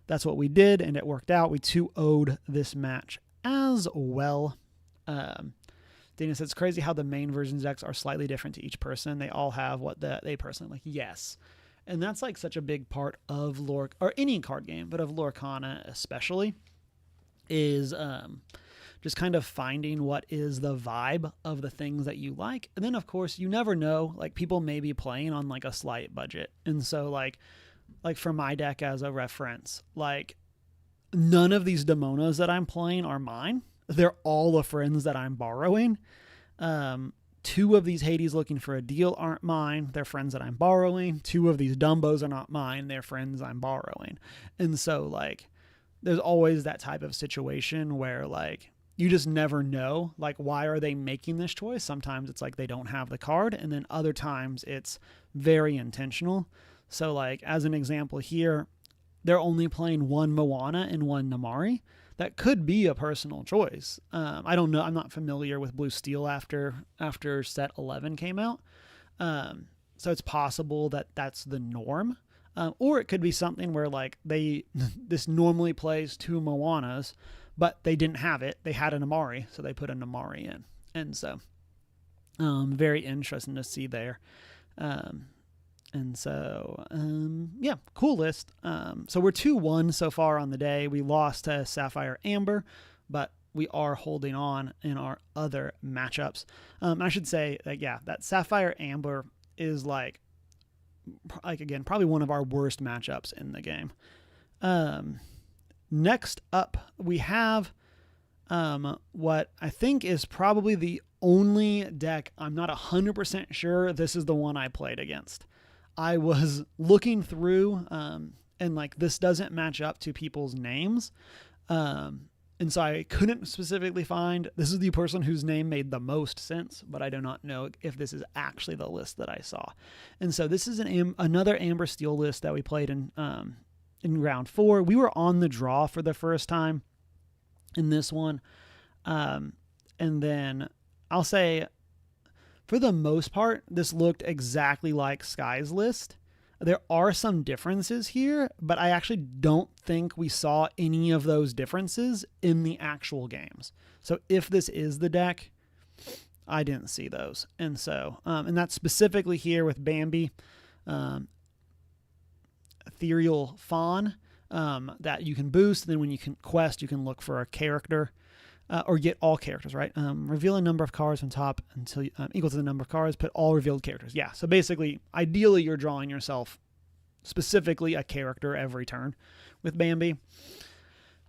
that's what we did, and it worked out. We 2-0'd this match as well. Dana says, it's crazy how the main versions decks are slightly different to each person. They all have what they personally like. Yes. And that's like such a big part of or any card game, but of Lorcana especially, is just kind of finding what is the vibe of the things that you like. And then of course you never know, like people may be playing on like a slight budget. And so like for my deck as a reference, like none of these Demonas that I'm playing are mine. They're all the friends that I'm borrowing. 2 of these Hades looking for a deal aren't mine. They're friends that I'm borrowing. 2 of these Dumbos are not mine. They're friends I'm borrowing. And so like, there's always that type of situation where like, you just never know, like, why are they making this choice? Sometimes it's like they don't have the card, and then other times it's very intentional. So like, as an example here, they're only playing 1 Moana and 1 Namari. That could be a personal choice. I don't know. I'm not familiar with Blue Steel after set 11 came out. So it's possible that that's the norm. Or it could be something where like this normally plays 2 Moanas, but they didn't have it. They had an Namari, so they put a Namari in. And so very interesting to see there. And so, yeah, cool list. So we're 2-1 so far on the day. We lost to Sapphire Amber, but we are holding on in our other matchups. I should say that, yeah, that Sapphire Amber is like again, probably one of our worst matchups in the game. Next up, we have what I think is probably the only deck. I'm not 100% sure this is the one I played against. I was looking through, and like this doesn't match up to people's names. And so I couldn't specifically find, this is the person whose name made the most sense, but I do not know if this is actually the list that I saw. And so this is another Amber Steel list that we played in round 4. We were on the draw for the first time in this one. And then I'll say, for the most part, this looked exactly like Sky's list. There are some differences here, but I actually don't think we saw any of those differences in the actual games. So if this is the deck, I didn't see those. And so, and that's specifically here with Bambi, Ethereal Fawn, that you can boost. And then when you can quest, you can look for a character. Or get all characters, right? Reveal a number of cards from top until equal to the number of cards, put all revealed characters. Yeah, so basically, ideally, you're drawing yourself specifically a character every turn with Bambi.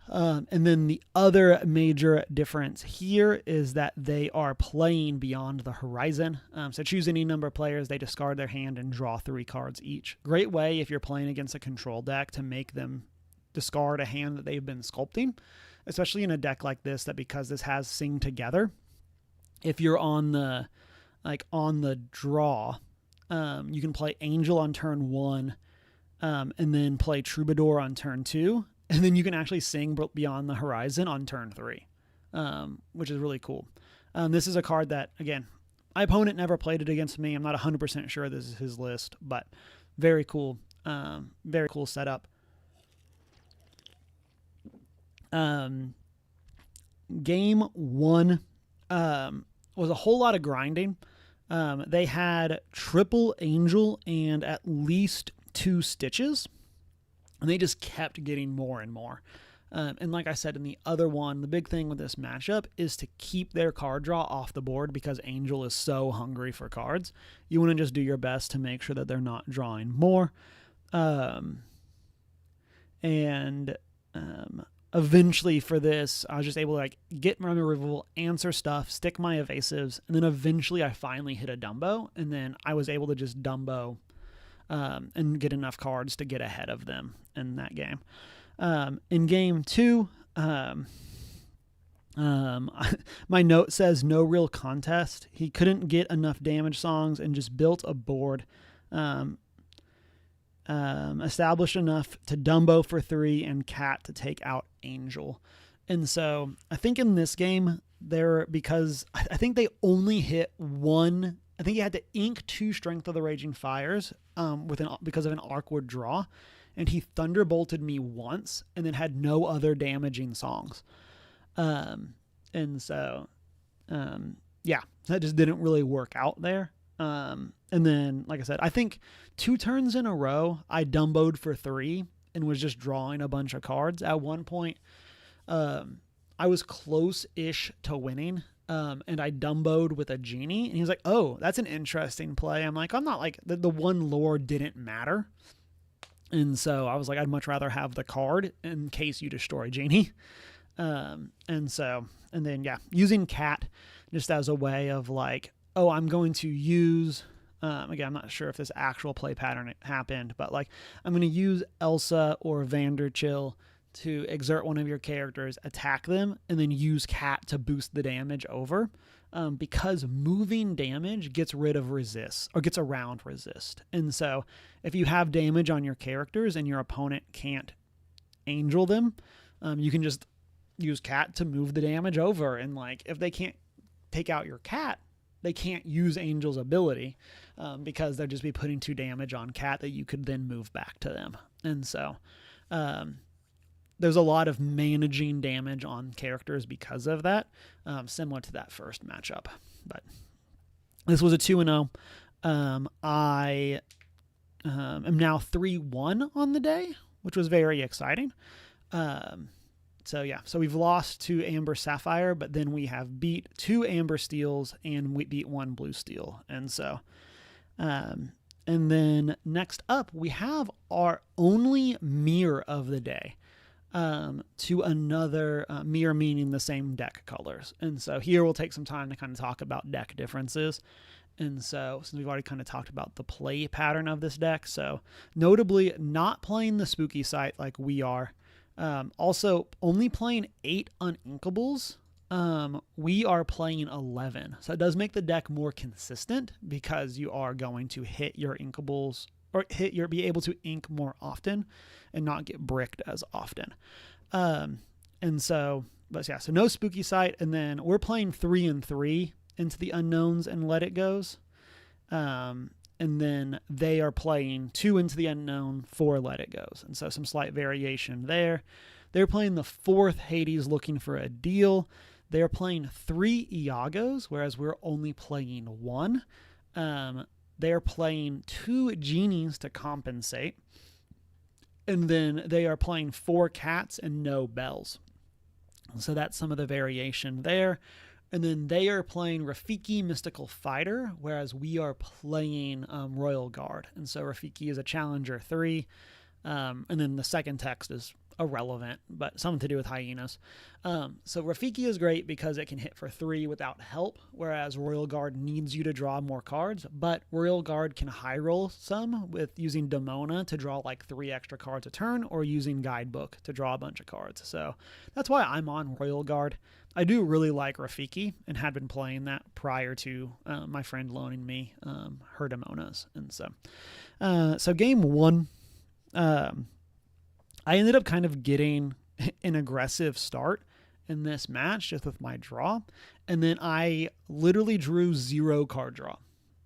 And then the other major difference here is that they are playing beyond the horizon. So choose any number of players, they discard their hand and draw 3 cards each. Great way if you're playing against a control deck to make them discard a hand that they've been sculpting. Especially in a deck like this, that because this has Sing Together, if you're on the draw, you can play Angel on turn 1, and then play Troubadour on turn 2, and then you can actually sing Beyond the Horizon on turn 3, which is really cool. This is a card that, again, my opponent never played it against me. I'm not 100% sure this is his list, but very cool setup. Game 1 was a whole lot of grinding. They had triple Angel and at least 2 Stitches, and they just kept getting more and more. And like I said in the other one, the big thing with this matchup is to keep their card draw off the board because Angel is so hungry for cards. You want to just do your best to make sure that they're not drawing more. Eventually for this, I was just able to like get my removal, answer stuff, stick my evasives, and then eventually I finally hit a Dumbo, and then I was able to just Dumbo and get enough cards to get ahead of them in that game. In game 2, my note says no real contest. He couldn't get enough damage songs and just built a board. Established enough to Dumbo for 3 and Cat to take out Angel. And so I think in this game, because I think they only hit one, I think he had to ink 2 Strength of the Raging Fires because of an awkward draw. And he thunderbolted me once and then had no other damaging songs. Yeah, that just didn't really work out there. And then, like I said, I think 2 turns in a row, I Dumboed for 3 and was just drawing a bunch of cards. At one point, I was close-ish to winning, and I Dumboed with a Genie, and he was like, oh, that's an interesting play. I'm like, I'm not like, the one lore didn't matter. And so I was like, I'd much rather have the card in case you destroy Genie. And then, using Cat just as a way of like, oh, I'm going to use, again, I'm not sure if this actual play pattern happened, but like, I'm going to use Elsa or Vanderchill to exert one of your characters, attack them, and then use Cat to boost the damage over. Because moving damage gets rid of resist, or gets around resist. And so if you have damage on your characters and your opponent can't Angel them, you can just use Cat to move the damage over. And like, if they can't take out your Cat, they can't use Angel's ability because they'll just be putting 2 damage on Cat that you could then move back to them. And so there's a lot of managing damage on characters because of that, similar to that first matchup. But this was a 2-0. I am now 3-1 on the day, which was very exciting. So we've lost to Amber Sapphire, but then we have beat 2 Amber Steels and we beat 1 Blue Steel. And so, and then next up, we have our only mirror of the day. To another mirror, meaning the same deck colors. And so here we'll take some time to kind of talk about deck differences. And so since we've already kind of talked about the play pattern of this deck, so notably not playing the spooky site like we are. Also only playing 8 uninkables. We are playing 11. So it does make the deck more consistent because you are going to hit your inkables or be able to ink more often and not get bricked as often. So no spooky site. And then we're playing 3 and 3 into the unknowns and let it goes. And then they are playing 2 into the unknown, 4 let it goes. And so some slight variation there. They're playing the 4th Hades looking for a deal. They're playing 3 Iagos, whereas we're only playing 1. They're playing 2 Genies to compensate. And then they are playing 4 Cats and no Bells. So that's some of the variation there. And then they are playing Rafiki Mystical Fighter, whereas we are playing Royal Guard. And so Rafiki is a Challenger 3. And then the second text is irrelevant, but something to do with hyenas. So Rafiki is great because it can hit for 3 without help, whereas Royal Guard needs you to draw more cards, but Royal Guard can high roll some with using Demona to draw like 3 extra cards a turn, or using Guidebook to draw a bunch of cards. So that's why I'm on Royal Guard. I do really like Rafiki and had been playing that prior to my friend loaning me her Demonas. And so game 1, I ended up kind of getting an aggressive start in this match just with my draw. And then I literally drew 0 card draw.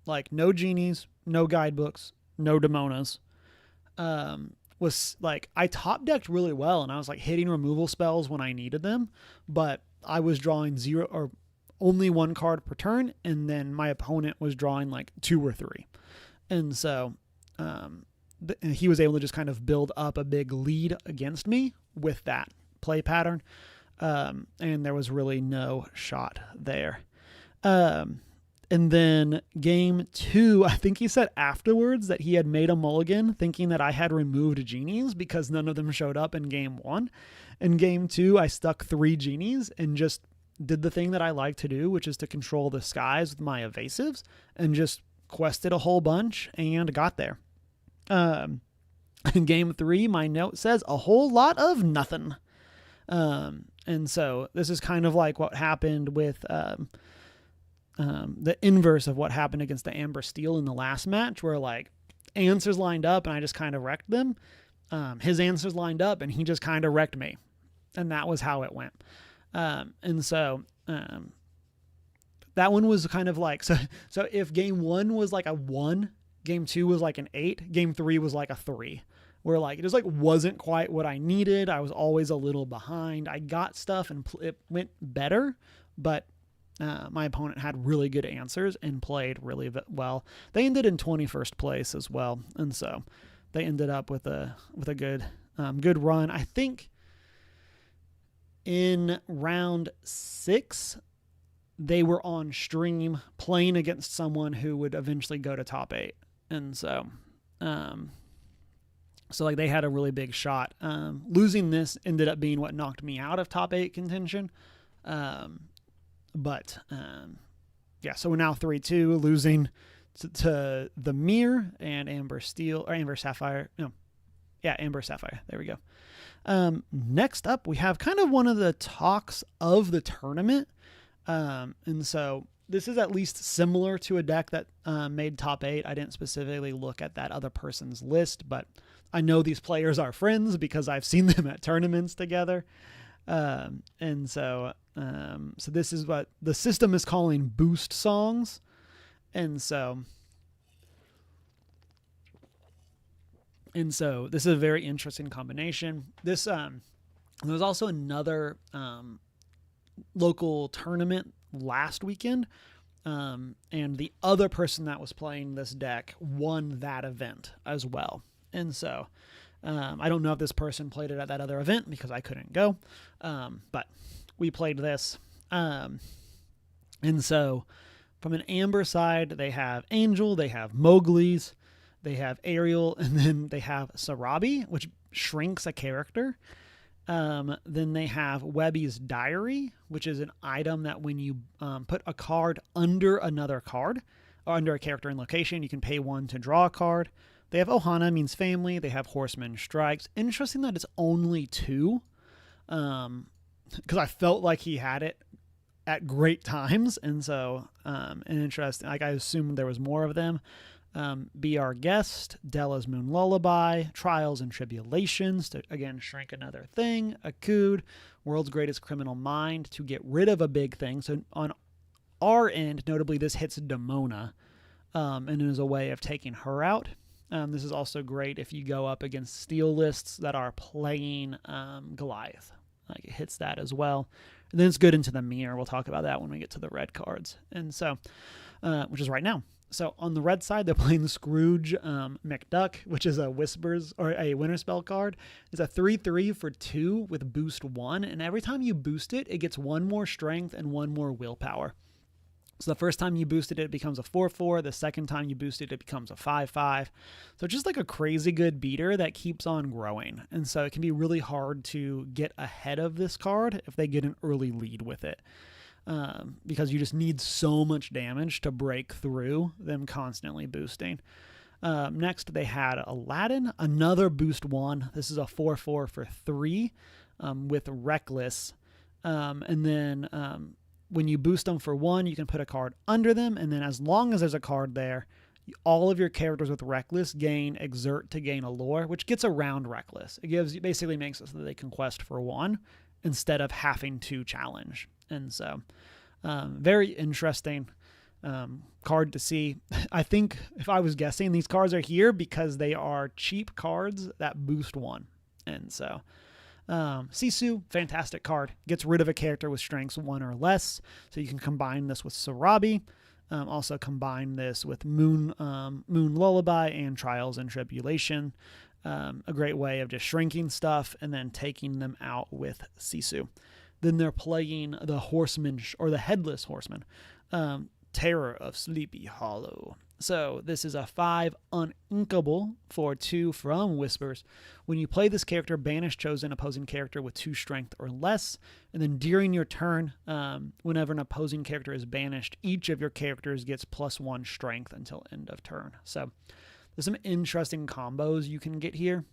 Like no Genies, no Guidebooks, no Demonas. Was like, I top decked really well and I was like hitting removal spells when I needed them, but I was drawing 0 or only 1 card per turn. And then my opponent was drawing like 2 or 3. And so, he was able to just kind of build up a big lead against me with that play pattern. And there was really no shot there. And then game 2, I think he said afterwards that he had made a mulligan thinking that I had removed genies because none of them showed up in game 1. In game 2, I stuck 3 genies and just did the thing that I like to do, which is to control the skies with my evasives, and just quested a whole bunch and got there. In game 3, my note says a whole lot of nothing. And so this is kind of like what happened with the inverse of what happened against the Amber Steel in the last match, where like answers lined up and I just kind of wrecked them. His answers lined up and he just kind of wrecked me. And that was how it went. And so that one was kind of like, so if game 1 was like a 1, game 2 was like an 8, game 3 was like a 3. Where like it just like wasn't quite what I needed. I was always a little behind. I got stuff and it went better, but my opponent had really good answers and played really well. They ended in 21st place as well, and so they ended up with a good run. I think in round 6 they were on stream playing against someone who would eventually go to top 8, and so. So like they had a really big shot. Losing this ended up being what knocked me out of top 8 contention. Yeah, so we're now 3-2, losing to the Mirror and Amber Steel, or Amber Sapphire. No, yeah, Amber Sapphire. There we go. Next up, we have kind of one of the talks of the tournament. And so this is at least similar to a deck that made top 8. I didn't specifically look at that other person's list, but I know these players are friends because I've seen them at tournaments together. And so this is what the system is calling boost songs. And so this is a very interesting combination. This, there was also another local tournament last weekend. And the other person that was playing this deck won that event as well. And so I don't know if this person played it at that other event because I couldn't go. But we played this. And so from an Amber side, they have Angel, they have Mowgli's, they have Ariel, and then they have Sarabi, which shrinks a character. Then they have Webby's Diary, which is an item that when you put a card under another card, or under a character in location, you can pay 1 to draw a card. They have Ohana, means family. They have Horseman Strikes. Interesting that it's only 2, because I felt like he had it at great times, and so and interesting. Like I assumed there was more of them. Be Our Guest, Della's Moon Lullaby, Trials and Tribulations, to again shrink another thing, Akud, World's Greatest Criminal Mind, to get rid of a big thing. So on our end, notably, this hits Demona, and is a way of taking her out. This is also great if you go up against steel lists that are playing Goliath. Like it hits that as well. And then it's good into the Mirror. We'll talk about that when we get to the red cards. And so, which is right now. So on the red side, they're playing Scrooge McDuck, which is a Whispers or a Winter Spell card. It's a 3/3 for 2 with boost 1. And every time you boost it, it gets 1 more strength and 1 more willpower. So the first time you boosted it, it becomes a 4/4. The second time you boost it, it becomes a 5/5. So just like a crazy good beater that keeps on growing. And so it can be really hard to get ahead of this card if they get an early lead with it. Because you just need so much damage to break through them constantly boosting. Next, they had Aladdin, another boost 1. This is a 4/4 for 3 with Reckless. And then when you boost them for 1, you can put a card under them, and then as long as there's a card there, all of your characters with Reckless gain Exert to gain Allure, which gets around Reckless. It basically makes it so that they can quest for 1 instead of having to challenge. And so, very interesting card to see. I think if I was guessing, these cards are here because they are cheap cards that boost 1. And so, Sisu, fantastic card. Gets rid of a character with strengths 1 or less. So you can combine this with Sarabi. Also combine this with Moon Lullaby and Trials and Tribulation. a great way of just shrinking stuff and then taking them out with Sisu. Then they're playing the Horseman, or the Headless Horseman, Terror of Sleepy Hollow. So this is a 5 uninkable for 2 from Whispers. When you play this character, banish chosen opposing character with 2 strength or less. And then during your turn, whenever an opposing character is banished, each of your characters gets +1 strength until end of turn. So there's some interesting combos you can get here,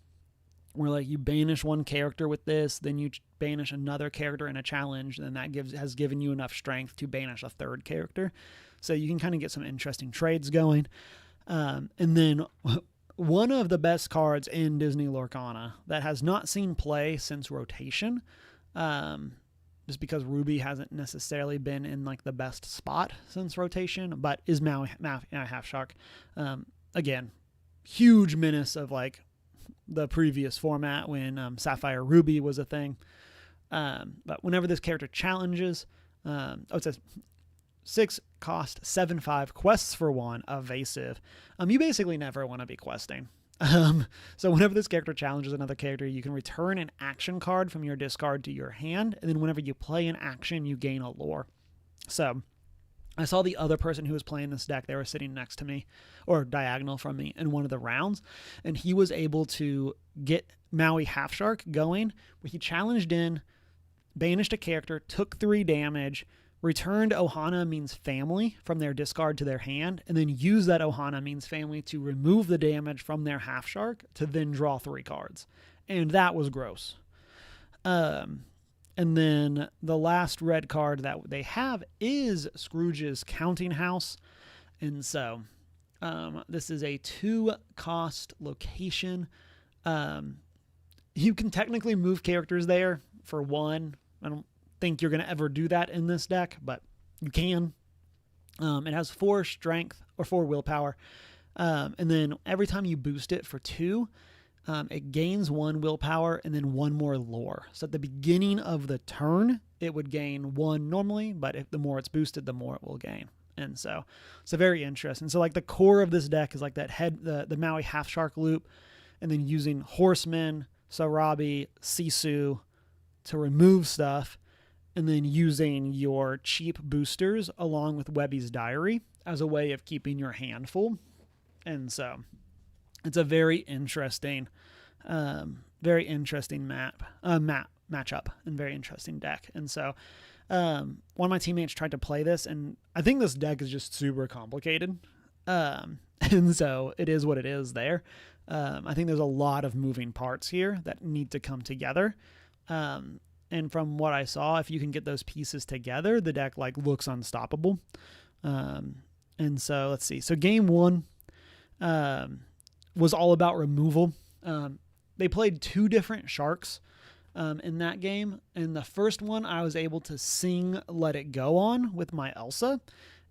where like you banish one character with this, then you banish another character in a challenge, and then that has given you enough strength to banish a third character. So you can kind of get some interesting trades going. And then one of the best cards in Disney Lorcana that has not seen play since rotation, just because Ruby hasn't necessarily been in like the best spot since rotation, but is Maui Half Shark. Again, huge menace of like the previous format when Sapphire Ruby was a thing. But whenever this character challenges, it says 6 cost 7/5 quests for 1 evasive. You basically never want to be questing. So whenever this character challenges another character, you can return an action card from your discard to your hand, and then whenever you play an action, you gain a lore. So I saw the other person who was playing this deck, they were sitting next to me, or diagonal from me, in one of the rounds, and he was able to get Maui Half Shark going, where he challenged in, banished a character, took 3 damage, returned Ohana Means Family from their discard to their hand, and then used that Ohana Means Family to remove the damage from their Half Shark to then draw 3 cards. And that was gross. And then the last red card that they have is Scrooge's Counting House. And so this is a 2-cost location. You can technically move characters there for 1. I don't think you're going to ever do that in this deck, but you can. It has 4 strength or 4 willpower. And then every time you boost it for 2, it gains 1 willpower and then 1 more lore. So at the beginning of the turn, it would gain 1 normally, but if the more it's boosted, the more it will gain. And so it's very interesting. So like the core of this deck is like that the Maui Half Shark loop, and then using Horseman, Sarabi, Sisu to remove stuff, and then using your cheap boosters along with Webby's Diary as a way of keeping your hand full. And so it's a very interesting matchup and very interesting deck. And so one of my teammates tried to play this, and I think this deck is just super complicated. And so it is what it is there. I think there's a lot of moving parts here that need to come together. And from what I saw, if you can get those pieces together, the deck like looks unstoppable. And so let's see. So game 1 was all about removal. They played 2 different sharks in that game. And the first one I was able to sing Let It Go on with my Elsa.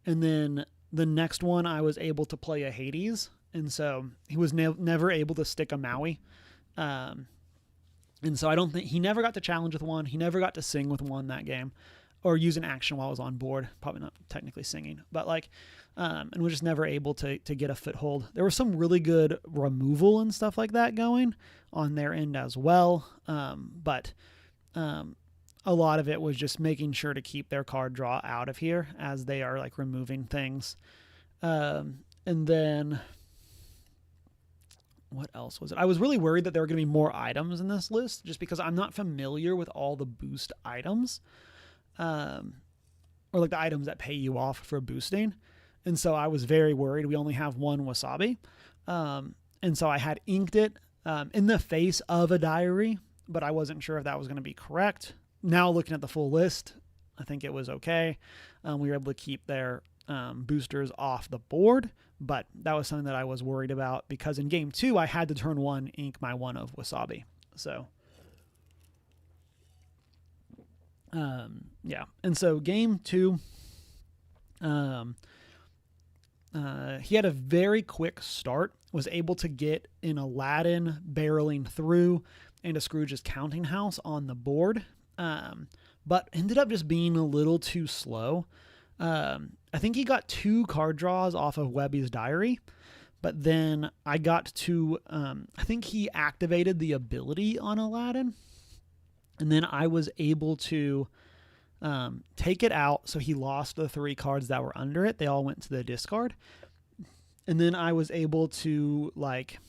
And then the next one I was able to play a Hades. And so he was never able to stick a Maui. And so I don't think he never got to challenge with one. He never got to sing with one that game, or use an action while I was on board. Probably not technically singing, but like, and was just never able to get a foothold. There was some really good removal and stuff like that going on their end as well. But a lot of it was just making sure to keep their card draw out of here as they are like removing things. And then what else was it? I was really worried that there were going to be more items in this list just because I'm not familiar with all the boost items, or like the items that pay you off for boosting. And so I was very worried. We only have 1 Wasabi. And so I had inked it in the face of a diary, but I wasn't sure if that was going to be correct. Now looking at the full list, I think it was okay. We were able to keep their boosters off the board, but that was something that I was worried about because in game 2 I had to turn 1 ink my 1 of Wasabi. So yeah, and so game 2, he had a very quick start, was able to get an Aladdin barreling through and a Scrooge's Counting House on the board, but ended up just being a little too slow. I think he got 2 card draws off of Webby's Diary, But then I got to, I think he activated the ability on Aladdin. And then I was able to take it out. So he lost the 3 cards that were under it. They all went to the discard. And then I was able to like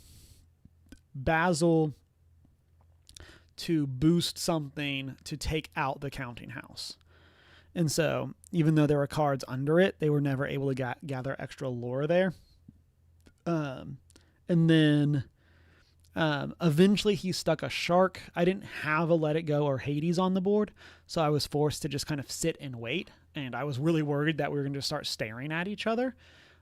Basil to boost something to take out the counting house. And so even though there were cards under it, they were never able to gather extra lore there. And then eventually he stuck a shark. I didn't have a Let It Go or Hades on the board, so I was forced to just kind of sit and wait. And I was really worried that we were going to start staring at each other.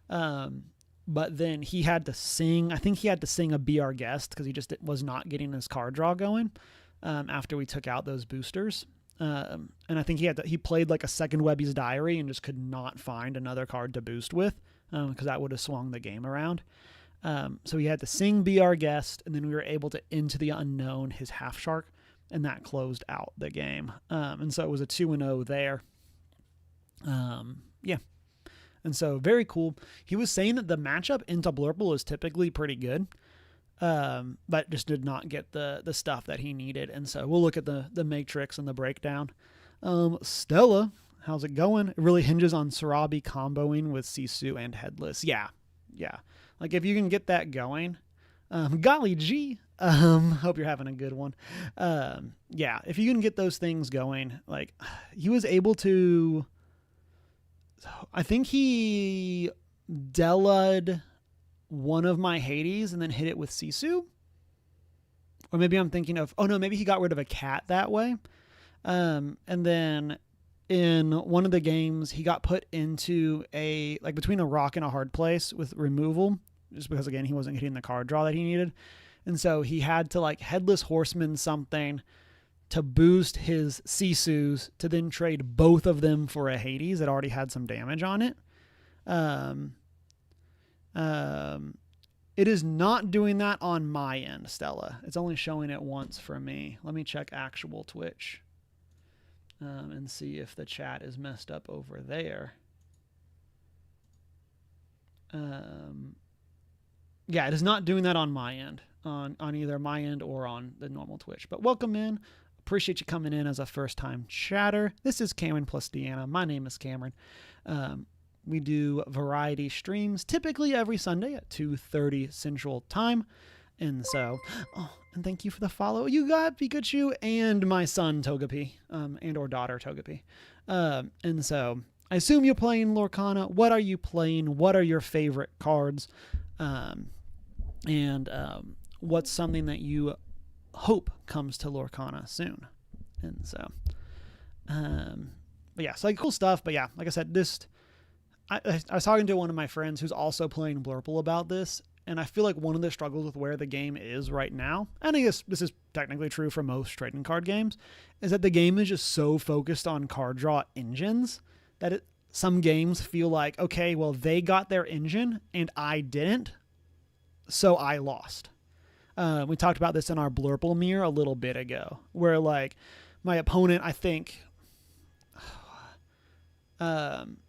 But then he had to sing. I think he had to sing a Be Our Guest because he just was not getting his card draw going after we took out those boosters. And I think he played like a second Webby's Diary and just could not find another card to boost with because that would have swung the game around. So he had to sing Be Our Guest, and then we were able to Into the Unknown his Half Shark, and that closed out the game. And so it was a 2-0 there. Yeah. And so very cool. He was saying that the matchup into Blurple is typically pretty good, but just did not get the stuff that he needed. And so we'll look at the matrix and the breakdown. Stella, how's it going? It really hinges on Sarabi comboing with Sisu and Headless. Yeah. Like if you can get that going, golly gee, hope you're having a good one. Yeah, if you can get those things going, like he was able to, I think he Dela'd one of my Hades and then hit it with Sisu. Or maybe I'm thinking of, maybe he got rid of a cat that way. And then in one of the games, he got put into between a rock and a hard place with removal, just because, again, he wasn't getting the card draw that he needed. And so he had to Headless Horseman something to boost his Sisus to then trade both of them for a Hades that already had some damage on it. It is not doing that on my end, Stella. It's only showing it once for me. Let me check actual Twitch and see if the chat is messed up over there. Yeah, it is not doing that on my end, on either my end or on the normal Twitch. But welcome in. Appreciate you coming in as a first-time chatter. This is Cameron+Deanna. My name is Cameron. We do variety streams, typically every Sunday at 2:30 Central Time. And so, and thank you for the follow. You got Pikachu and my son Togepi, and or daughter Togepi. And so, I assume you're playing Lorcana. What are you playing? What are your favorite cards? And what's something that you hope comes to Lorcana soon? And so, but yeah, so cool stuff. But yeah, like I said, I was talking to one of my friends who's also playing Blurple about this, and I feel like one of the struggles with where the game is right now, and I guess this is technically true for most trading card games, is that the game is just so focused on card draw engines that some games feel like, okay, well, they got their engine and I didn't, so I lost. We talked about this in our Blurple mirror a little bit ago, where my opponent, I think,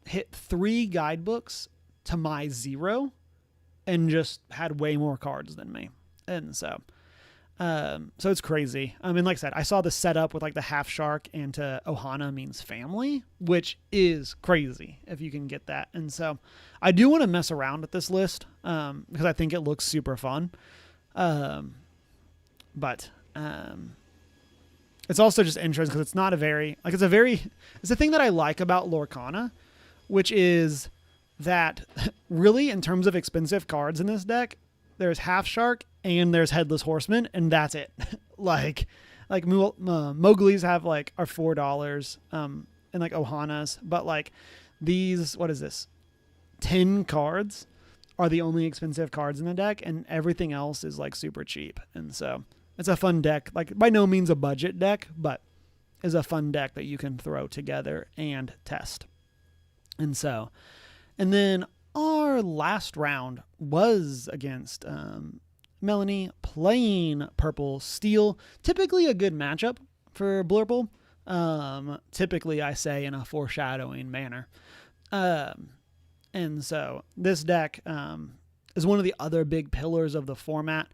hit 3 guidebooks to my 0 and just had way more cards than me. And so it's crazy. I mean, like I said, I saw the setup with the half shark and to Ohana means family, which is crazy if you can get that. And so I do want to mess around with this list, because I think it looks super fun. But it's also just interesting because it's not a very, it's the thing that I like about Lorcana, which is that really in terms of expensive cards in this deck, there's Half Shark and there's Headless Horseman, and that's it. Mowgli's have are $4, and Ohana's, but these, what is this? 10 cards are the only expensive cards in the deck, and everything else is super cheap. And so it's a fun deck, by no means a budget deck, but is a fun deck that you can throw together and test. And so, and then our last round was against Melanie playing Purple Steel. Typically a good matchup for Blurple. Typically, I say, in a foreshadowing manner. And so this deck is one of the other big pillars of the format.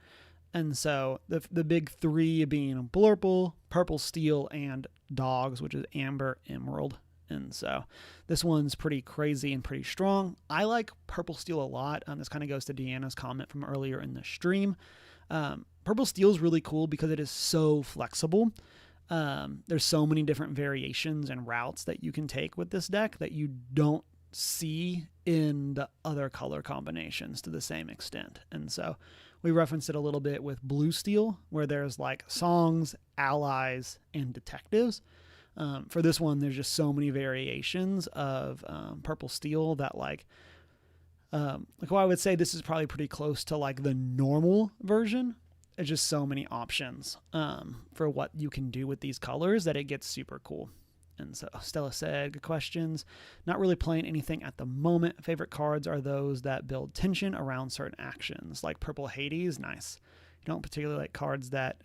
And so the big three being Blurple, Purple Steel, and Dogs, which is Amber, Emerald. And so this one's pretty crazy and pretty strong. I like Purple Steel a lot. This kind of goes to Deanna's comment from earlier in the stream. Purple Steel is really cool because it is so flexible. There's so many different variations and routes that you can take with this deck that you don't see in the other color combinations to the same extent. And so we referenced it a little bit with Blue Steel, where there's like songs, allies, and detectives. For this one, there's just so many variations of Purple Steel that like well, I would say this is probably pretty close to like the normal version. There's just so many options for what you can do with these colors that it gets super cool. And so Stella said, good questions. Not really playing anything at the moment. Favorite cards are those that build tension around certain actions, like Purple Hades. Nice. You don't particularly like cards that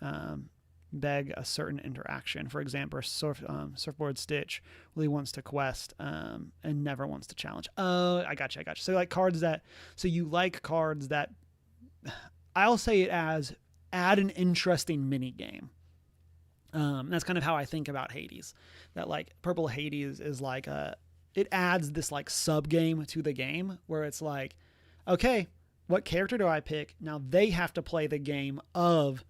beg a certain interaction. For example, Surfboard Stitch really wants to quest and never wants to challenge. Oh, I got you. So like cards that, so you like cards that, I'll say it as add an interesting mini game. That's kind of how I think about Hades. That like Purple Hades is like it adds this like sub game to the game where it's like, okay, what character do I pick? Now they have to play the game of,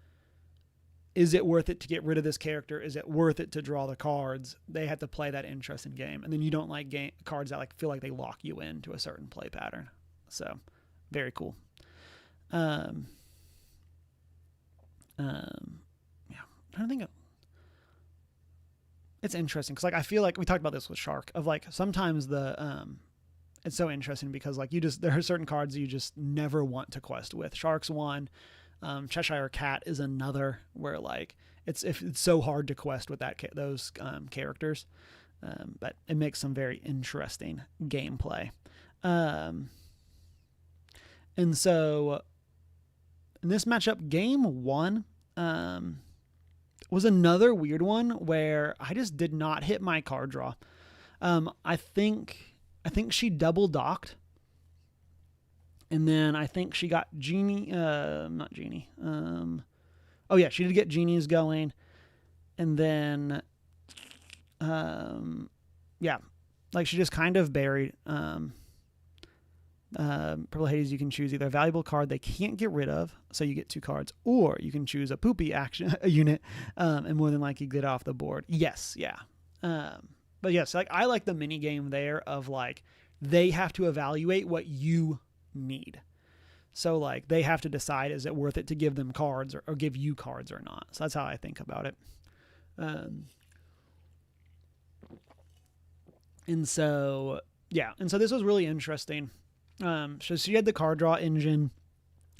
is it worth it to get rid of this character? Is it worth it to draw the cards? They have to play that interesting game. And then you don't like cards that like feel like they lock you into a certain play pattern. So very cool. Yeah, I'm trying to think of, it's interesting because like I feel like we talked about this with Shark of like sometimes the it's so interesting because like there are certain cards you just never want to quest with. Shark's one, Cheshire Cat is another where like it's so hard to quest with those characters, but it makes some very interesting gameplay. And so in this matchup, game one was another weird one where I just did not hit my card draw. I think she double docked. And then I think she got not Genie. Oh yeah, she did get Genies going. And then, yeah, like she just kind of buried, Purple Hades, you can choose either a valuable card they can't get rid of, so you get 2 cards, or you can choose a poopy action a unit, and more than likely get it off the board. Yes, yeah. But yes, like I like the mini game there of like they have to evaluate what you need. So like they have to decide, is it worth it to give them cards or give you cards or not? So that's how I think about it. And so this was really interesting. So she had the card draw engine.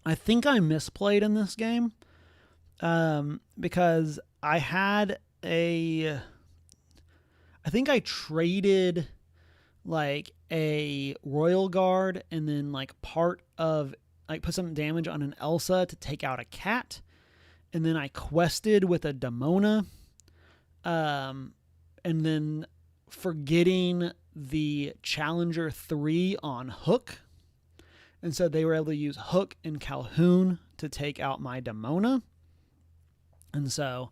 I think I misplayed in this game because I think I traded like a Royal Guard and then like part of like put some damage on an Elsa to take out a cat. And then I quested with a Demona. And then forgetting the Challenger 3 on Hook. And so they were able to use Hook and Calhoun to take out my Demona. And so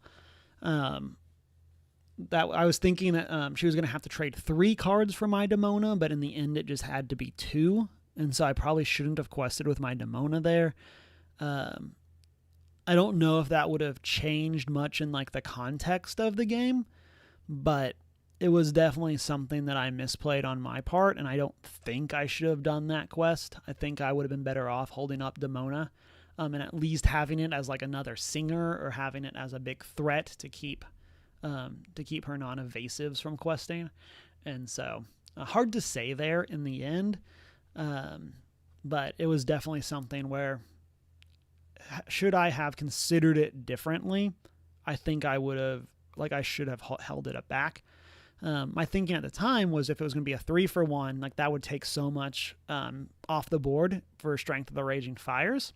that I was thinking that she was going to have to trade 3 cards for my Demona, but in the end it just had to be 2. And so I probably shouldn't have quested with my Demona there. I don't know if that would have changed much in like the context of the game, but it was definitely something that I misplayed on my part, and I don't think I should have done that quest. I think I would have been better off holding up Demona and at least having it as like another singer or having it as a big threat to keep her non-evasives from questing. And so hard to say there in the end, but it was definitely something where should I have considered it differently, I think I would have, like I should have held it back. My thinking at the time was if it was going to be a 3-for-1, like that would take so much off the board for Strength of the Raging Fires.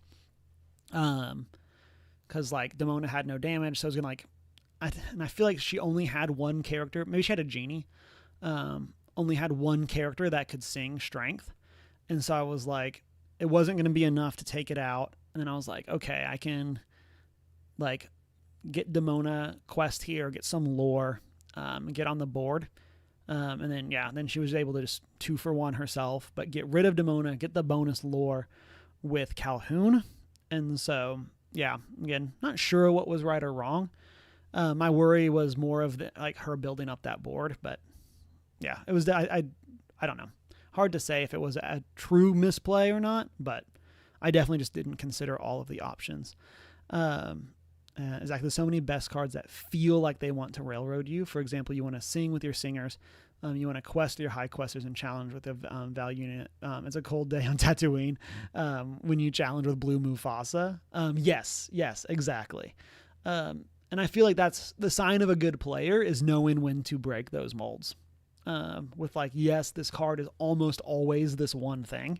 Because like Demona had no damage, so I was gonna like, and I feel like she only had one character. Maybe she had a Genie. Only had one character that could sing Strength, and so I was like, it wasn't going to be enough to take it out. And then I was like, okay, I can like get Demona quest here, get some lore, get on the board. And then, then she was able to just 2-for-1 herself, but get rid of Demona, get the bonus lore with Calhoun. And so, again, not sure what was right or wrong. My worry was more of her building up that board, but it was, I don't know. Hard to say if it was a true misplay or not, but I definitely just didn't consider all of the options. Exactly. There's so many best cards that feel like they want to railroad you. For example, you want to sing with your singers. You want to quest your high questers and challenge with a value unit. It's a cold day on Tatooine when you challenge with Blue Mufasa. Yes, exactly. And I feel like that's the sign of a good player, is knowing when to break those molds. With yes, this card is almost always this one thing,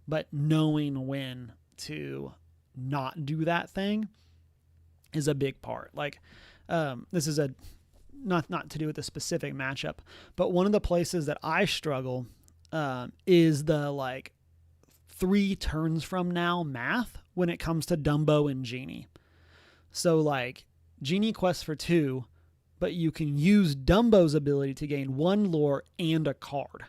but knowing when to not do that thing is a big part. This is not to do with the specific matchup, but one of the places that I struggle is the 3 turns from now math when it comes to Dumbo and Genie. So Genie quests for 2, but you can use Dumbo's ability to gain 1 lore and a card.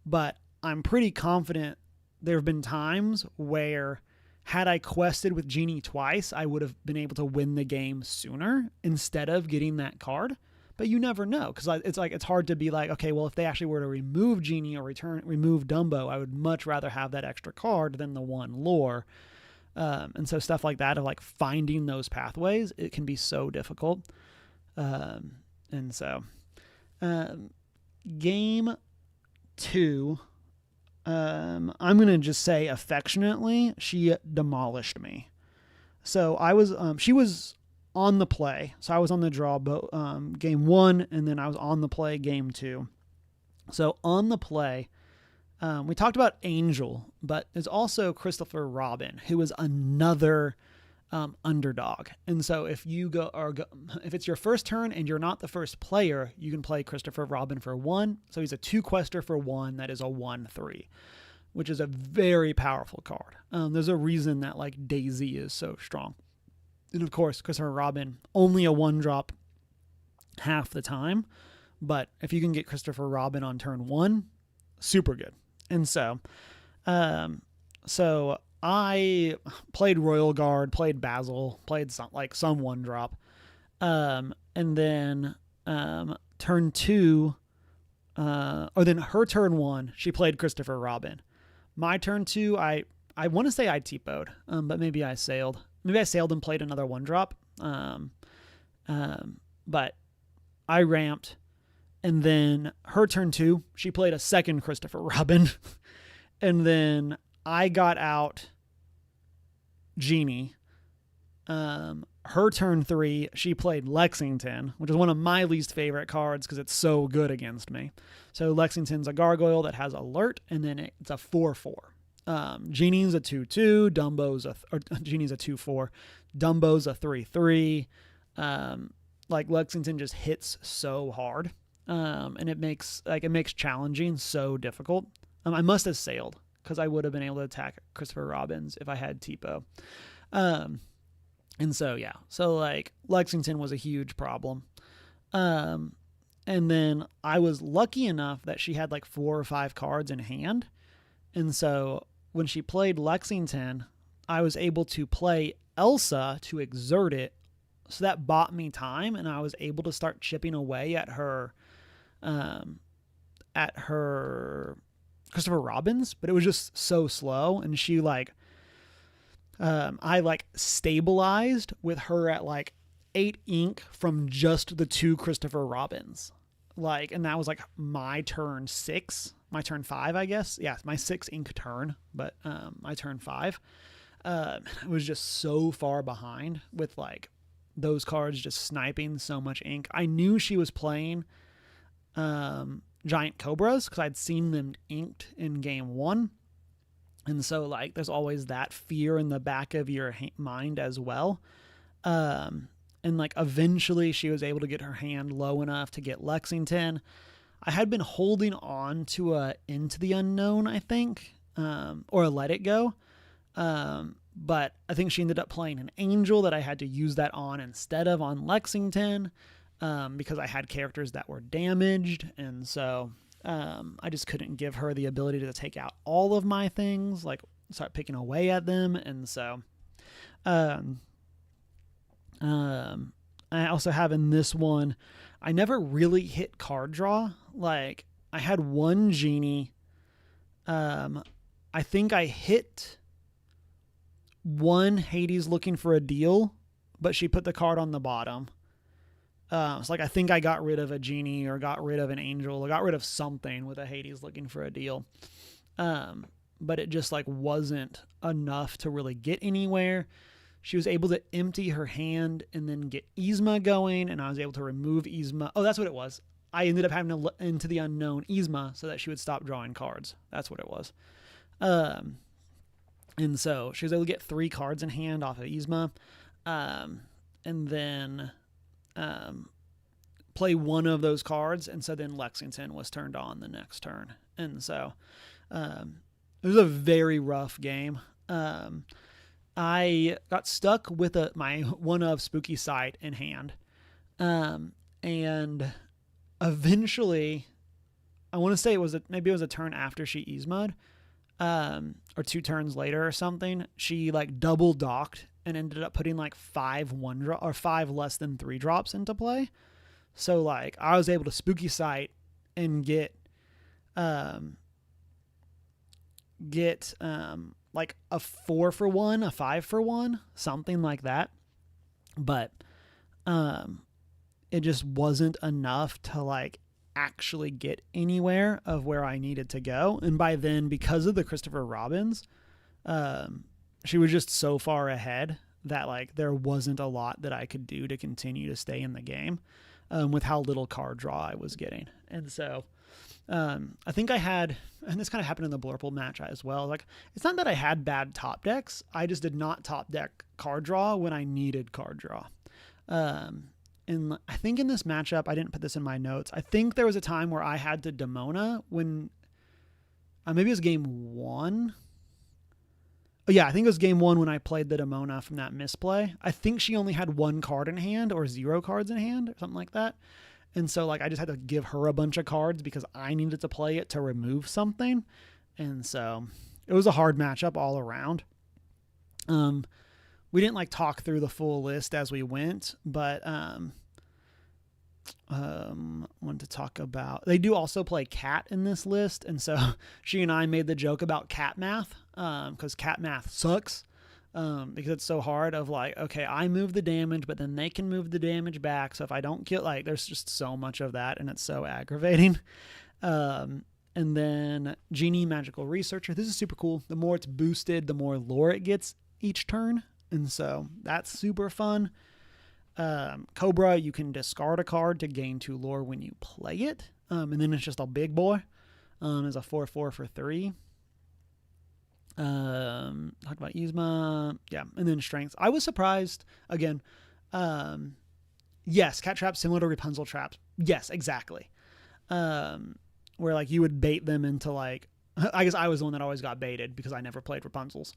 But I'm pretty confident there have been times where, had I quested with Genie twice, I would have been able to win the game sooner instead of getting that card. But you never know, because it's hard to be okay, well, if they actually were to remove Genie or remove Dumbo, I would much rather have that extra card than the 1 lore. And so stuff like that, of finding those pathways, it can be so difficult. And so game 2, I'm going to just say affectionately, she demolished me. So she was on the play. So I was on the draw game 1, and then I was on the play game 2. So on the play, we talked about Angel, but there's also Christopher Robin, who is another underdog. And so if if it's your first turn and you're not the first player, you can play Christopher Robin for 1. So he's a 2-quester for 1. That is a 1/3, which is a very powerful card. There's a reason that Daisy is so strong. And of course, Christopher Robin, only a 1-drop half the time. But if you can get Christopher Robin on turn 1, super good. And so I played Royal Guard, played Basil, played some 1-drop. And then turn 2, or then her turn 1, she played Christopher Robin. My turn 2, I want to say I TPO'd, but maybe I sailed. Maybe I sailed and played another 1-drop. But I ramped. And then her turn 2, she played a second Christopher Robin. And then I got out Genie. Her turn 3, she played Lexington, which is one of my least favorite cards because it's so good against me. So Lexington's a gargoyle that has alert, and then it's a 4/4. Genie's a 2/2, Genie's a 2/4, Dumbo's a 3/3. Lexington just hits so hard, and it makes challenging so difficult. I must have sailed because I would have been able to attack Christopher Robins if I had TPO. And so Lexington was a huge problem. And then I was lucky enough that she had 4 or 5 cards in hand. And so when she played Lexington, I was able to play Elsa to exert it. So that bought me time, and I was able to start chipping away at her Christopher Robins, but it was just so slow. And she I stabilized with her at 8 ink from just the 2 Christopher Robins. And that was my turn 6, my turn 5, I guess. Yeah, my 6 ink turn, but my turn 5. It was just so far behind with those cards just sniping so much ink. I knew she was playing Giant Cobras because I'd seen them inked in game 1. And so there's always that fear in the back of your mind as well. And eventually she was able to get her hand low enough to get Lexington. I had been holding on to a Into the Unknown, I think. or let it go. But I think she ended up playing an angel that I had to use that on instead of on Lexington, because I had characters that were damaged. And so I just couldn't give her the ability to take out all of my things, like start picking away at them. And so I also have in this one, I never really hit card draw. Like I had one genie. I think I hit one Hades looking for a deal, but she put the card on the bottom. It's like I think I got rid of a genie or got rid of an angel or got rid of something with a Hades looking for a deal. But it just like wasn't enough to really get anywhere. She was able to empty her hand and then get Yzma going, and I was able to remove Yzma. Oh, that's what it was. I ended up having to look into the unknown Yzma so that she would stop drawing cards. That's what it was. And so she was able to get 3 cards in hand off of Yzma, and then play one of those cards. And so then Lexington was turned on the next turn. And so it was a very rough game. I got stuck with my one of Spooky Sight in hand. And eventually, I want to say maybe it was a turn after she Yzma'd, or 2 turns later or something. She like double docked and ended up putting like 5 1-drop or 5 less than 3 drops into play. So like I was able to Spooky Sight and get like a 4 for 1, a 5 for 1, something like that. But it just wasn't enough to like actually get anywhere of where I needed to go. And by then, because of the Christopher Robins, she was just so far ahead that like there wasn't a lot that I could do to continue to stay in the game, with how little card draw I was getting. And so I think I had, and this kind of happened in the Blurple match as well. Like, it's not that I had bad top decks. I just did not top deck card draw when I needed card draw. And I think in this matchup, I didn't put this in my notes. I think there was a time where I had to Demona when, maybe it was game 1. Oh yeah, I think it was game 1 when I played the Demona from that misplay. I think she only had 1 card in hand or 0 cards in hand or something like that. And so like I just had to give her a bunch of cards because I needed to play it to remove something. And so it was a hard matchup all around. We didn't like talk through the full list as we went, but wanted to talk about, they do also play cat in this list. And so she and I made the joke about cat math, because cat math sucks. Because it's so hard of like, okay, I move the damage, but then they can move the damage back. So if I don't kill, like, there's just so much of that and it's so aggravating. And then Genie Magical Researcher. This is super cool. The more it's boosted, the more lore it gets each turn. And so that's super fun. Cobra, you can discard a card to gain 2 lore when you play it. And then it's just a big boy. Is a 4/4 for 3. Talked about Yzma. Yeah. And then strengths. I was surprised again. Yes. Cat traps similar to Rapunzel traps. Yes, exactly. Where like you would bait them into like, I guess I was the one that always got baited because I never played Rapunzel's,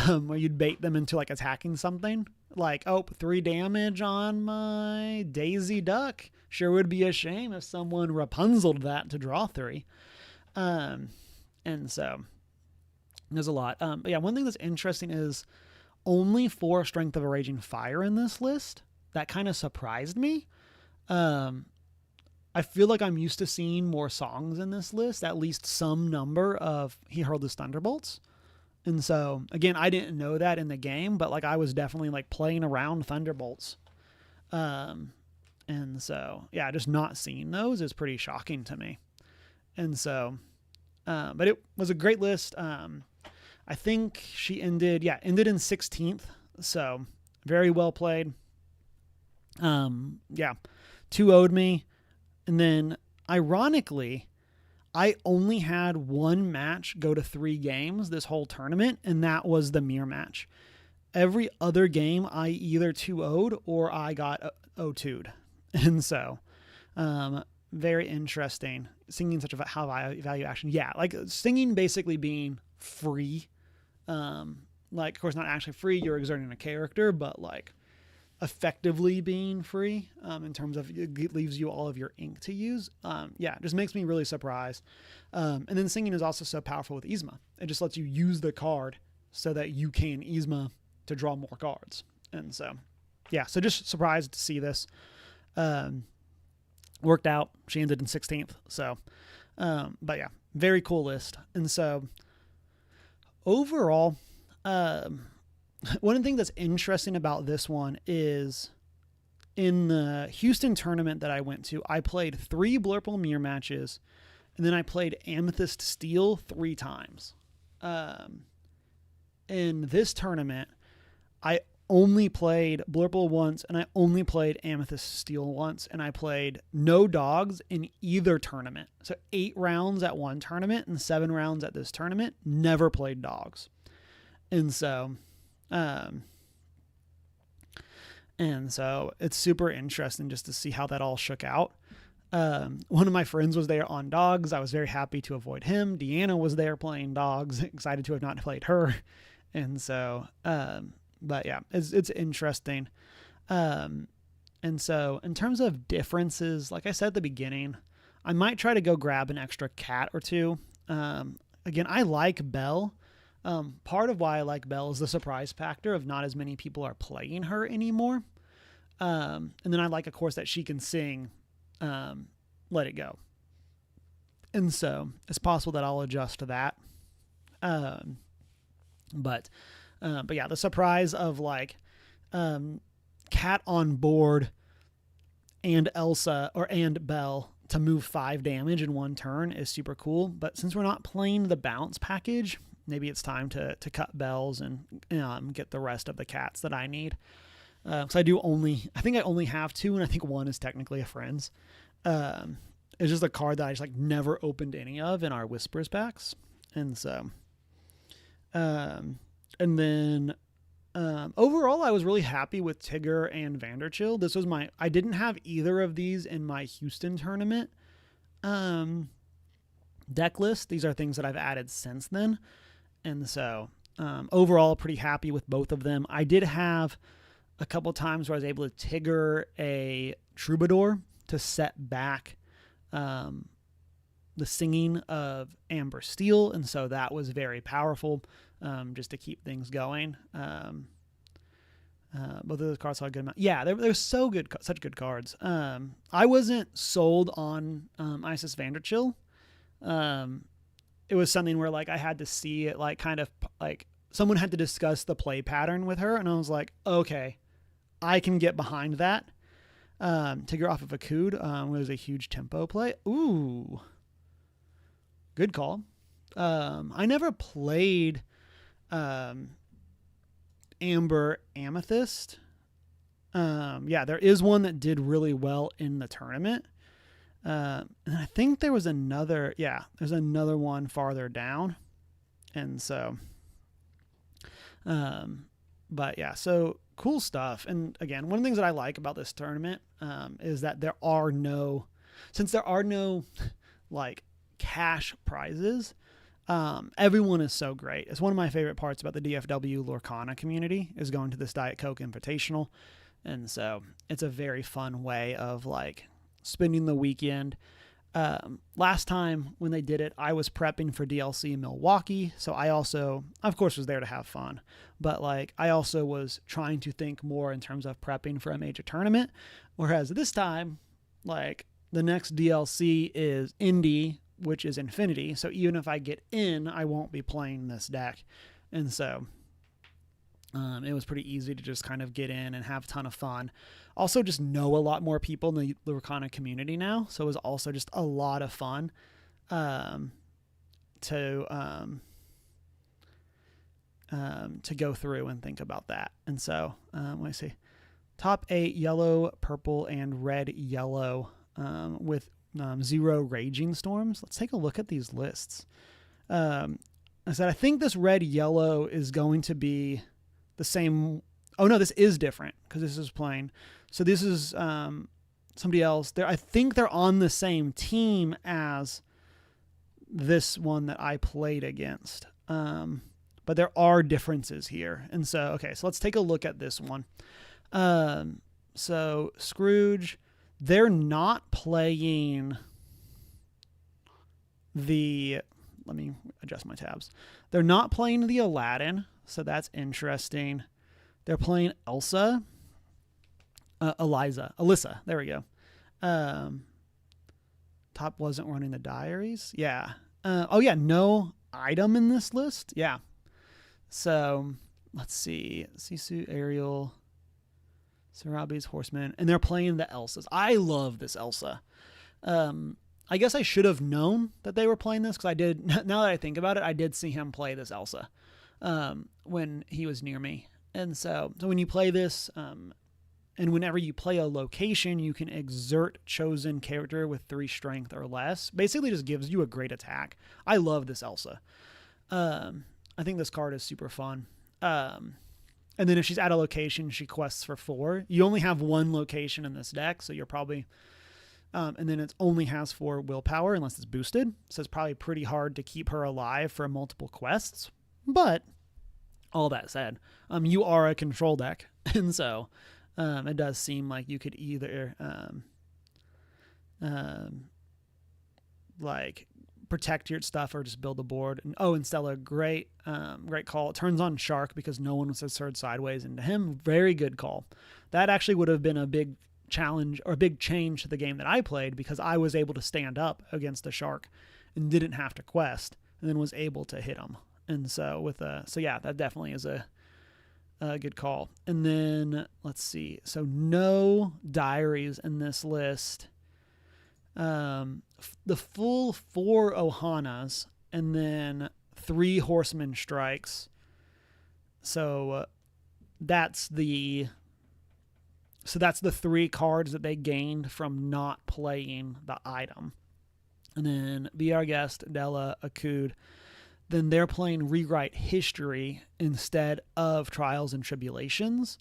where you'd bait them into like attacking something like, 3 damage on my Daisy Duck. Sure would be a shame if someone Rapunzeled that to draw 3. And so there's a lot. But yeah, one thing that's interesting is only 4 Strength of a Raging Fire in this list. That kind of surprised me. I feel like I'm used to seeing more songs in this list, at least some number of He Hurled His Thunderbolts. And so, again, I didn't know that in the game, but like I was definitely like playing around Thunderbolts. And so, yeah, just not seeing those is pretty shocking to me. And so, but it was a great list. I think she ended in 16th. So very well played. 2-0'd me. And then ironically, I only had 1 match go to 3 games this whole tournament, and that was the mirror match. Every other game I either 2-0'd or I got 0-2'd. And so, very interesting. Singing such a high value action. Yeah, like singing basically being free. Like, of course, not actually free. You're exerting a character, but like effectively being free in terms of it leaves you all of your ink to use. Yeah, it just makes me really surprised. And then singing is also so powerful with Yzma. It just lets you use the card so that you can Yzma to draw more cards. And so, yeah, so just surprised to see this. Worked out. She ended in 16th. So, but yeah, very cool list. And so overall, one of the things that's interesting about this one is in the Houston tournament that I went to, I played 3 Blurple Mirror matches, and then I played Amethyst Steel 3 times. In this tournament, I only played Blurple once, and I only played Amethyst Steel once, and I played no dogs in either tournament. So 8 rounds at one tournament and 7 rounds at this tournament, never played dogs. And so it's super interesting just to see how that all shook out. One of my friends was there on dogs. I was very happy to avoid him. Deanna was there playing dogs, excited to have not played her. And so, but yeah, it's interesting. And so in terms of differences, like I said at the beginning, I might try to go grab an extra cat or 2. Again, I like Belle. Part of why I like Belle is the surprise factor of not as many people are playing her anymore. And then I like, of course, that she can sing, Let It Go. And so it's possible that I'll adjust to that. But yeah, the surprise of like, Cat on board and Elsa and Belle to move 5 damage in one turn is super cool. But since we're not playing the bounce package, maybe it's time to cut Bells and get the rest of the cats that I need. So I think I only have 2, and I think 1 is technically a friend's. It's just a card that I just like never opened any of in our Whispers packs. And so, and then overall, I was really happy with Tigger and Vanderchill. This was I didn't have either of these in my Houston tournament deck list. These are things that I've added since then. And so overall, pretty happy with both of them. I did have a couple times where I was able to Tigger a Troubadour to set back the singing of Amber Steel. And so that was very powerful just to keep things going. Both of those cards saw a good amount. Yeah, they're so good, such good cards. I wasn't sold on Isis Vanderchill. It was something where like I had to see it, like kind of like someone had to discuss the play pattern with her, and I was like, okay, I can get behind that. Tigger off of a Cood was a huge tempo play. Ooh, good call. I never played Amber Amethyst. Yeah, there is one that did really well in the tournament. And I think there was there's another one farther down. And so, but yeah, so cool stuff. And again, one of the things that I like about this tournament, is that since there are no like cash prizes, everyone is so great. It's one of my favorite parts about the DFW Lorcana community is going to this Diet Coke Invitational. And so it's a very fun way of like spending the weekend. Last time when they did it, I was prepping for DLC in Milwaukee. So I also, of course, was there to have fun, but like, I also was trying to think more in terms of prepping for a major tournament. Whereas this time, like the next DLC is Indy, which is Infinity. So even if I get in, I won't be playing this deck. And so it was pretty easy to just kind of get in and have a ton of fun. Also just know a lot more people in the Lorcana community now. So it was also just a lot of fun to go through and think about that. And so let me see. Top 8 yellow, purple, and red yellow with 0 Raging Storms. Let's take a look at these lists. I think this red yellow is going to be the same. Oh no, this is different because this is plain. So this is somebody else. I think they're on the same team as this one that I played against. But there are differences here. And so, okay, so let's take a look at this one. So Scrooge, they're not playing the, let me adjust my tabs. They're not playing the Aladdin, so that's interesting. They're playing Alyssa, there we go. Top wasn't running the diaries. Yeah. Oh yeah, no item in this list. Yeah. So let's see. Sisu, Ariel, Sarabi's Horseman, and they're playing the Elsas. I love this Elsa. I guess I should have known that they were playing this because I did. Now that I think about it, I did see him play this Elsa when he was near me. And so when you play this, and whenever you play a location, you can exert chosen character with 3 strength or less. Basically just gives you a great attack. I love this Elsa. I think this card is super fun. And then if she's at a location, she quests for 4. You only have 1 location in this deck, so you're probably... and then it only has 4 willpower unless it's boosted. So it's probably pretty hard to keep her alive for multiple quests. But all that said, you are a control deck. And so it does seem like you could either like protect your stuff or just build a board. And Stella, great call. It turns on Shark because no one was third sideways into him. Very good call. That actually would have been a big challenge or a big change to the game that I played because I was able to stand up against the Shark and didn't have to quest and then was able to hit him. And so yeah, that definitely is a good call. And then let's see. So no diaries in this list. The full 4 Ohanas and then 3 Horseman strikes. So that's the 3 cards that they gained from not playing the item. And then Be Our Guest, Della, Akud. Then they're playing Rewrite History instead of Trials and Tribulations.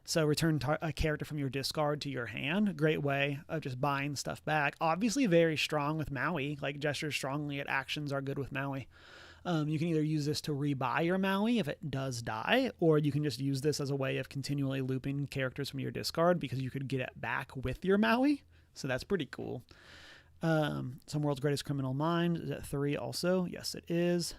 So return a character from your discard to your hand. Great way of just buying stuff back. Obviously very strong with Maui. Like gestures strongly at actions are good with Maui. You can either use this to rebuy your Maui if it does die, or you can just use this as a way of continually looping characters from your discard because you could get it back with your Maui. So that's pretty cool. Some World's Greatest Criminal Mind is at 3 also. Yes, it is.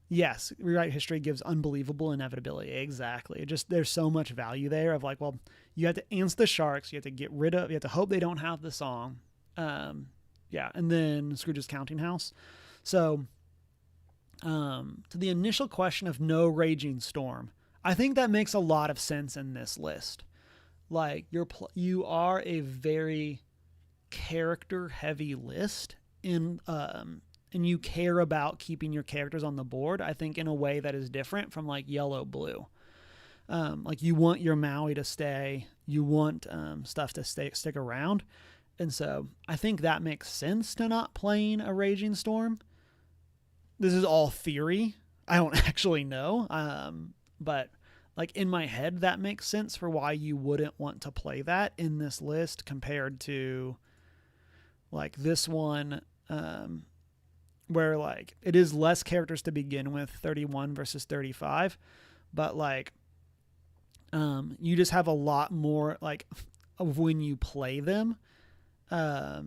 Yes, Rewrite History gives unbelievable inevitability. Exactly. There's so much value there of like, well, you have to answer the Sharks. You have to hope they don't have the song. Yeah. And then Scrooge's Counting House. So, to the initial question of no Raging Storm, I think that makes a lot of sense in this list. Like you are a very character heavy list and you care about keeping your characters on the board, I think, in a way that is different from like yellow, blue. Like you want your Maui to stay, you want stuff to stick around. And so I think that makes sense to not playing a Raging Storm. This is all theory. I don't actually know. But like in my head, that makes sense for why you wouldn't want to play that in this list compared to like this one, where like it is less characters to begin with, 31 versus 35, but like you just have a lot more like of when you play them to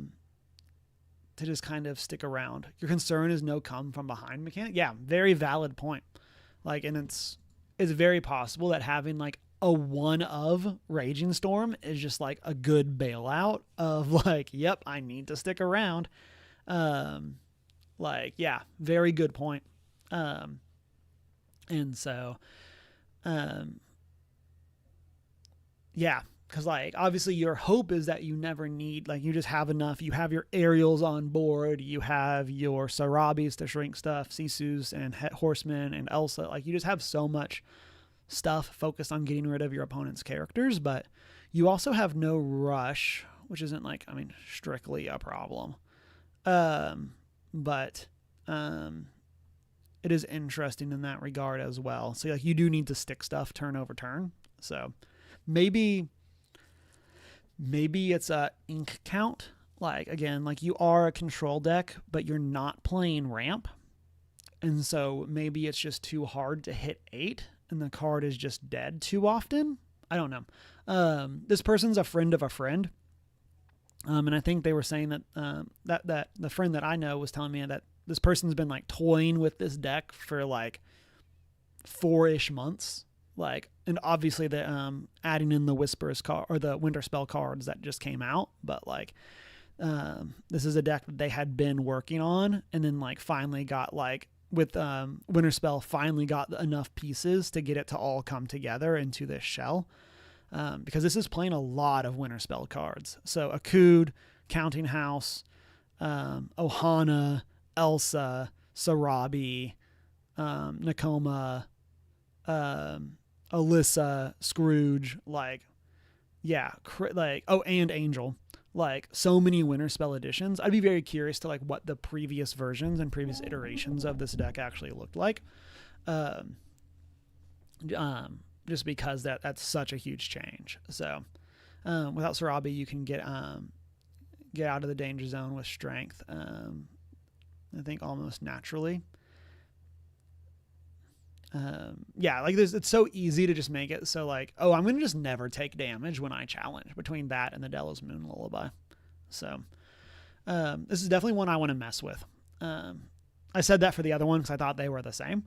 just kind of stick around. Your concern is no come from behind mechanic. Yeah, very valid point. Like, and it's very possible that having like a one of Raging Storm is just like a good bailout of like, yep, I need to stick around. Like, yeah, very good point. And so, yeah, because like obviously your hope is that you never need, like you just have enough. You have your Ariels on board, you have your Sarabis to shrink stuff, Sisus and Horsemen and Elsa. Like you just have so much stuff focused on getting rid of your opponent's characters, but you also have no rush, which isn't like, I mean, strictly a problem. But it is interesting in that regard as well. So like you do need to stick stuff turn over turn. So maybe it's a ink count. Like again, like you are a control deck, but you're not playing ramp. And so maybe it's just too hard to hit 8 and the card is just dead too often. I don't know. This person's a friend of a friend. And I think they were saying that, that the friend that I know was telling me that this person's been like toying with this deck for like 4-ish months. Like, and obviously the, adding in the Whispers card or the Winter Spell cards that just came out, but like, this is a deck that they had been working on and then like finally got like with, Winter Spell finally got enough pieces to get it to all come together into this shell. Because this is playing a lot of Winter Spell cards. So Akud, Counting House, Ohana, Elsa, Sarabi, Nakoma, Alyssa, Scrooge, like, yeah, like, oh, and Angel. Like, so many Winter Spell editions. I'd be very curious to, like, what the previous versions and previous iterations of this deck actually looked like. Just because that's such a huge change. So, without Sarabi, you can get out of the danger zone with strength. I think almost naturally. Yeah, like it's so easy to just make it so like, oh, I'm gonna just never take damage when I challenge between that and the Delos Moon Lullaby. So, this is definitely one I want to mess with. I said that for the other one because I thought they were the same.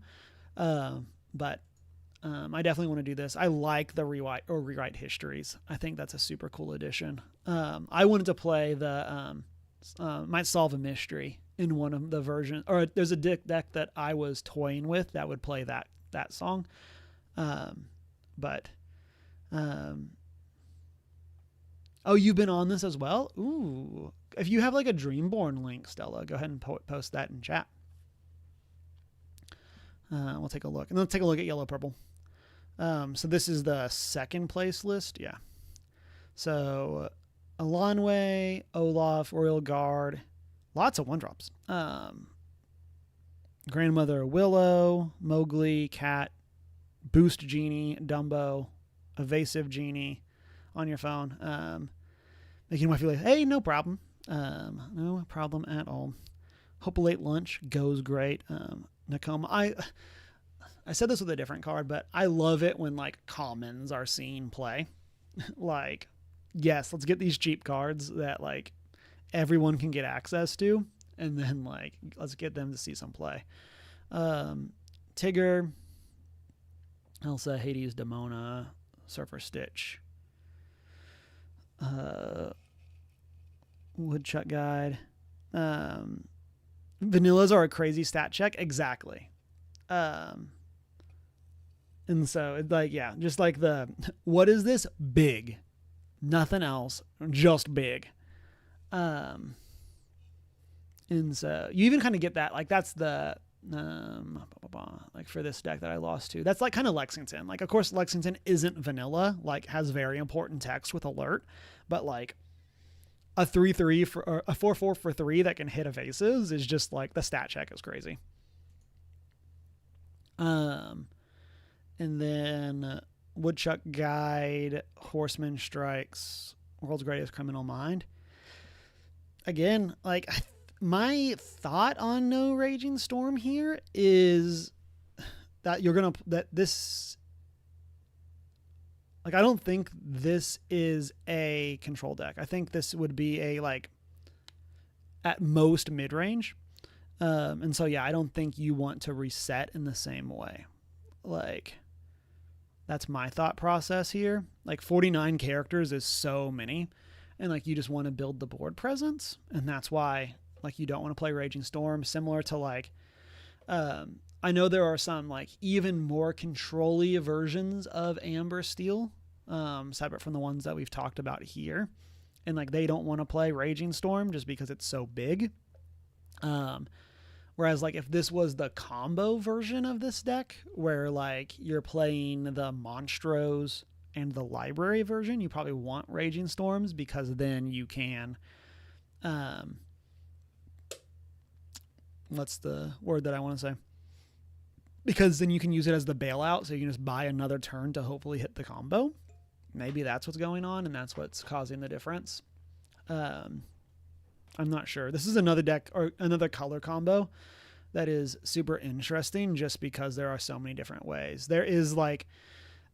But I definitely want to do this. I like the rewrite histories. I think that's a super cool addition. I wanted to play the Might Solve a Mystery in one of the versions, or there's a deck that I was toying with that would play that song. But oh, you've been on this as well? Ooh. If you have like a Dreamborn link, Stella, go ahead and post that in chat. We'll take a look. And let's take a look at Yellow Purple. So this is the second place list. Yeah. So Elanway, Olaf, Royal Guard, lots of 1-drops. Grandmother Willow, Mowgli, Cat, Boost Genie, Dumbo, Evasive Genie on your phone. Making my feel like, hey, no problem. No problem at all. Hope a Late Lunch goes great. Nakoma, I said this with a different card, but I love it when like commons are seen play. Like, yes, let's get these cheap cards that like everyone can get access to, and then like let's get them to see some play. Tigger, Elsa, Hades, Demona, Surfer Stitch, Woodchuck Guide. Vanillas are a crazy stat check, exactly. And so it's like, yeah, just like what is this? Big. Nothing else, just big. And so you even kind of get that, like that's the, like for this deck that I lost to, that's like kind of Lexington. Like, of course, Lexington isn't vanilla, like has very important text with alert, but like a 3/3 for, or a 4/4 for 3 that can hit evasives is just like the stat check is crazy. And then Woodchuck Guide, Horseman Strikes, World's Greatest Criminal Mind. Again, like my thought on no Raging Storm here is that this, like, I don't think this is a control deck. I think this would be a, like, at most mid-range. And so, yeah, I don't think you want to reset in the same way. Like, that's my thought process here. Like, 49 characters is so many. And, like, you just want to build the board presence. And that's why, like, you don't want to play Raging Storm. Similar to, like, I know there are some, like, even more control-y versions of Amber Steel, separate from the ones that we've talked about here. And, like, they don't want to play Raging Storm just because it's so big. Whereas, like, if this was the combo version of this deck, where, like, you're playing the Monstros and the library version, you probably want Raging Storms because then you can, what's the word that I want to say? Because then you can use it as the bailout, so you can just buy another turn to hopefully hit the combo. Maybe that's what's going on, and that's what's causing the difference. I'm not sure. This is another deck or another color combo that is super interesting just because there are so many different ways. There is like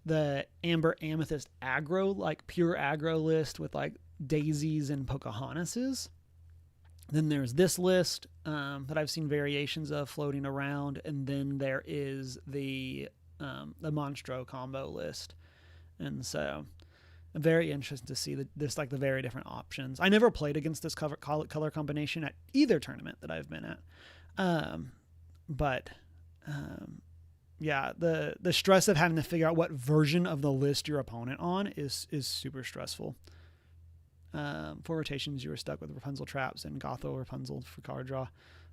the Amber Amethyst aggro, like pure aggro list with like daisies and Pocahontases. Then there's this list that I've seen variations of floating around, and then there is the Monstro combo list. And so very interesting to see this, like the very different options. I never played against this color combination at either tournament that I've been at. Yeah, the stress of having to figure out what version of the list your opponent on is super stressful. 4 rotations, you were stuck with Rapunzel Traps and Gothel Rapunzel for card draw.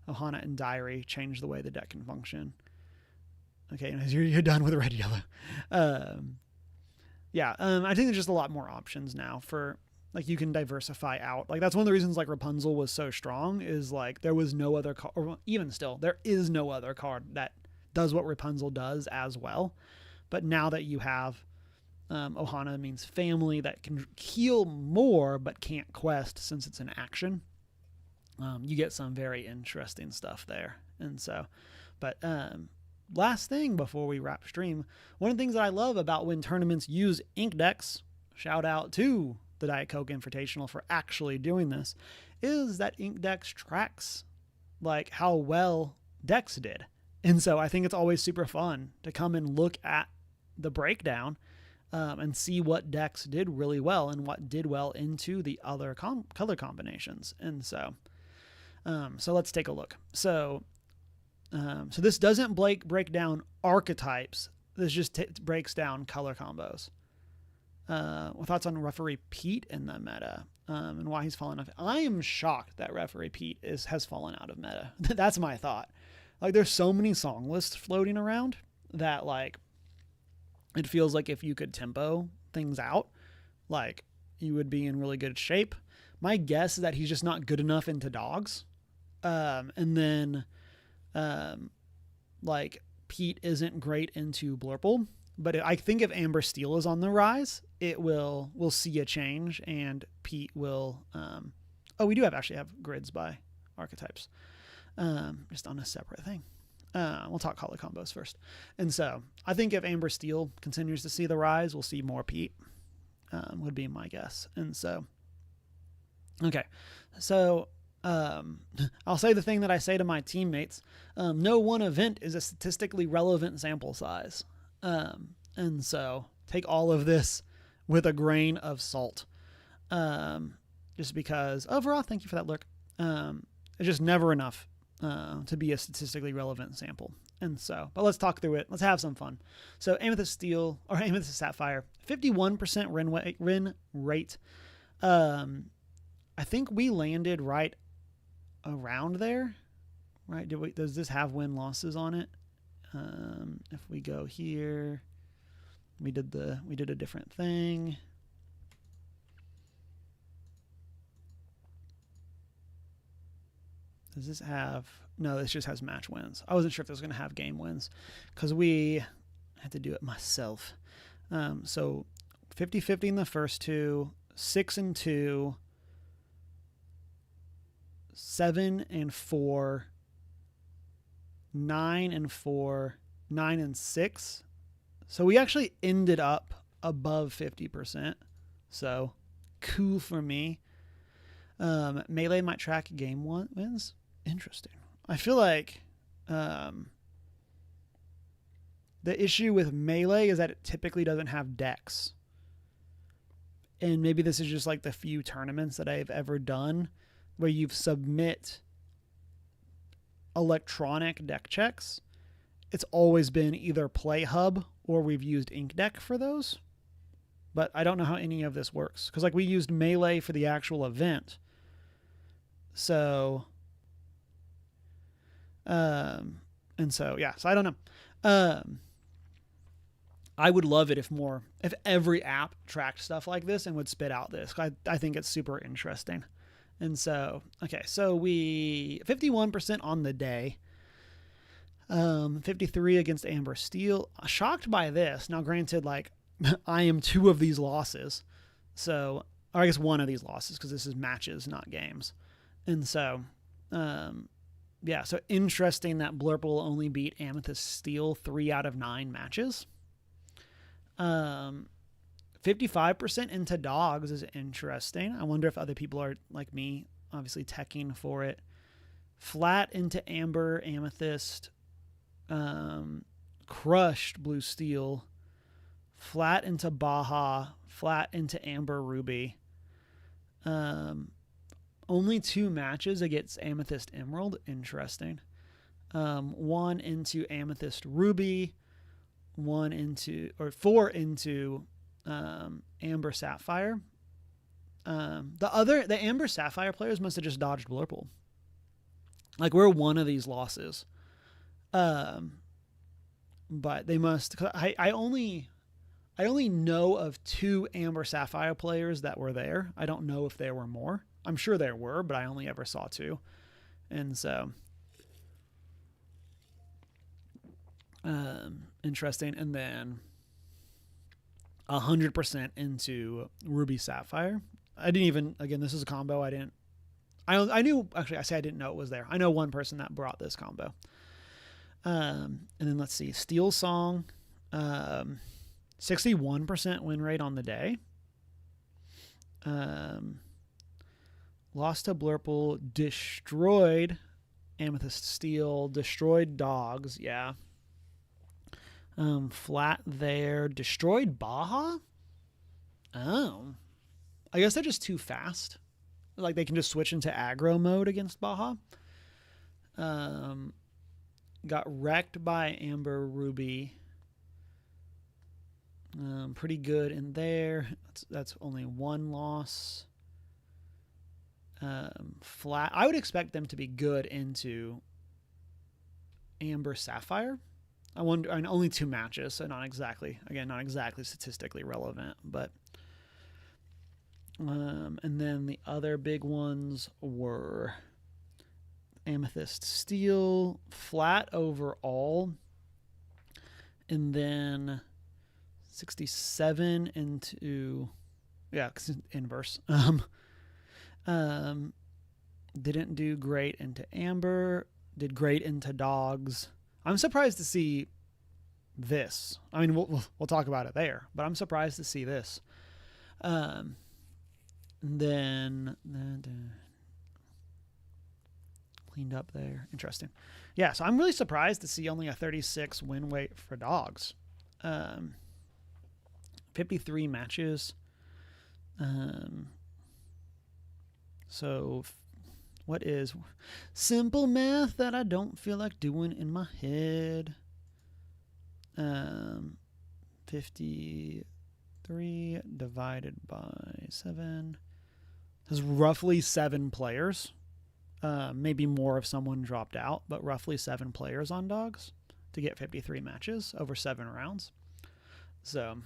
Ohana and Diary change the way the deck can function. Okay, you're done with red yellow. I think there's just a lot more options now for, like, you can diversify out. Like, that's one of the reasons, like, Rapunzel was so strong, is, like, there was no other card, or even still, there is no other card that does what Rapunzel does as well. But now that you have Ohana means family that can heal more but can't quest since it's an action, you get some very interesting stuff there. And so, but last thing before we wrap stream, one of the things that I love about when tournaments use ink decks, shout out to the Diet Coke Invitational for actually doing this, is that ink decks tracks like how well decks did. And so I think it's always super fun to come and look at the breakdown and see what decks did really well and what did well into the other color combinations. And so, so let's take a look. So this doesn't break down archetypes. This just breaks down color combos. What thoughts on Referee Pete in the meta and why he's fallen off? I am shocked that Referee Pete has fallen out of meta. That's my thought. Like, there's so many song lists floating around that, like, it feels like if you could tempo things out, like, you would be in really good shape. My guess is that he's just not good enough into dogs. And then, like, Pete isn't great into Blurple. But I think if Amber Steel is on the rise, we'll see a change, and Pete will. We do actually have grids by archetypes, just on a separate thing. We'll talk color combos first. And so I think if Amber Steel continues to see the rise, we'll see more Pete, would be my guess. And so, okay. So, I'll say the thing that I say to my teammates. No one event is a statistically relevant sample size. And so take all of this with a grain of salt. Just because overall, thank you for that, Lurk. It's just never enough to be a statistically relevant sample. And so, but let's talk through it. Let's have some fun. So Amethyst Steel, or Amethyst Sapphire, 51% win rate. I think we landed right around there, right? Does this have win losses on it? If we go here, we did a different thing. Does this have, no, this just has match wins. I wasn't sure if this was going to have game wins because we had to do it myself. So 50-50 in the first two, 6-2, 7-4, 9-4, 9-6. So we actually ended up above 50%. So cool for me. Melee might track game wins. Interesting. I feel like the issue with Melee is that it typically doesn't have decks. And maybe this is just like the few tournaments that I've ever done where you submit electronic deck checks. It's always been either Play Hub or we've used Ink Deck for those. But I don't know how any of this works. Because like we used Melee for the actual event. So, and so, yeah, so I don't know. I would love it if every app tracked stuff like this and would spit out this. I think it's super interesting. And so, okay, so 51% on the day, 53 against Amber Steel. Shocked by this. Now, granted, like, I am 2 of these losses. So, or I guess 1 of these losses because this is matches, not games. And so, Yeah, so interesting that Blurple only beat Amethyst Steel 3 out of 9 matches. 55% into dogs is interesting. I wonder if other people are like me, obviously teching for it. Flat into Amber, Amethyst. Crushed Blue Steel. Flat into Baja. Flat into Amber, Ruby. Only 2 matches against Amethyst Emerald. Interesting. 1 into Amethyst Ruby. 4 into Amber Sapphire. The Amber Sapphire players must have just dodged Blurple. Like, we're one of these losses. But they must. I only know of 2 Amber Sapphire players that were there. I don't know if there were more. I'm sure there were, but I only ever saw 2. And so, interesting. And then 100% into Ruby Sapphire. I didn't even, again, this is a combo. I knew, actually, I say I didn't know it was there. I know one person that brought this combo. And then let's see, Steel Song, 61% win rate on the day. Lost to Blurple, destroyed Amethyst Steel, destroyed Dogs, yeah. Flat there, destroyed Baja? Oh. I guess they're just too fast. Like, they can just switch into aggro mode against Baja. Got wrecked by Amber Ruby. Pretty good in there. That's only 1 loss. Flat. I would expect them to be good into Amber Sapphire. I wonder. I mean, only 2 matches, so not exactly statistically relevant, but. And then the other big ones were Amethyst Steel, flat overall, and then 67 into, yeah, inverse. Didn't do great into Amber, did great into Dogs. I'm surprised to see this. I mean, we'll talk about it there, but I'm surprised to see this. Then cleaned up there. Interesting. Yeah, so I'm really surprised to see only a 36 win rate for Dogs. 53 matches. So what is simple math that I don't feel like doing in my head? 53 divided by 7 is roughly 7 players. Maybe more if someone dropped out, but roughly 7 players on Dogs to get 53 matches over 7 rounds. So,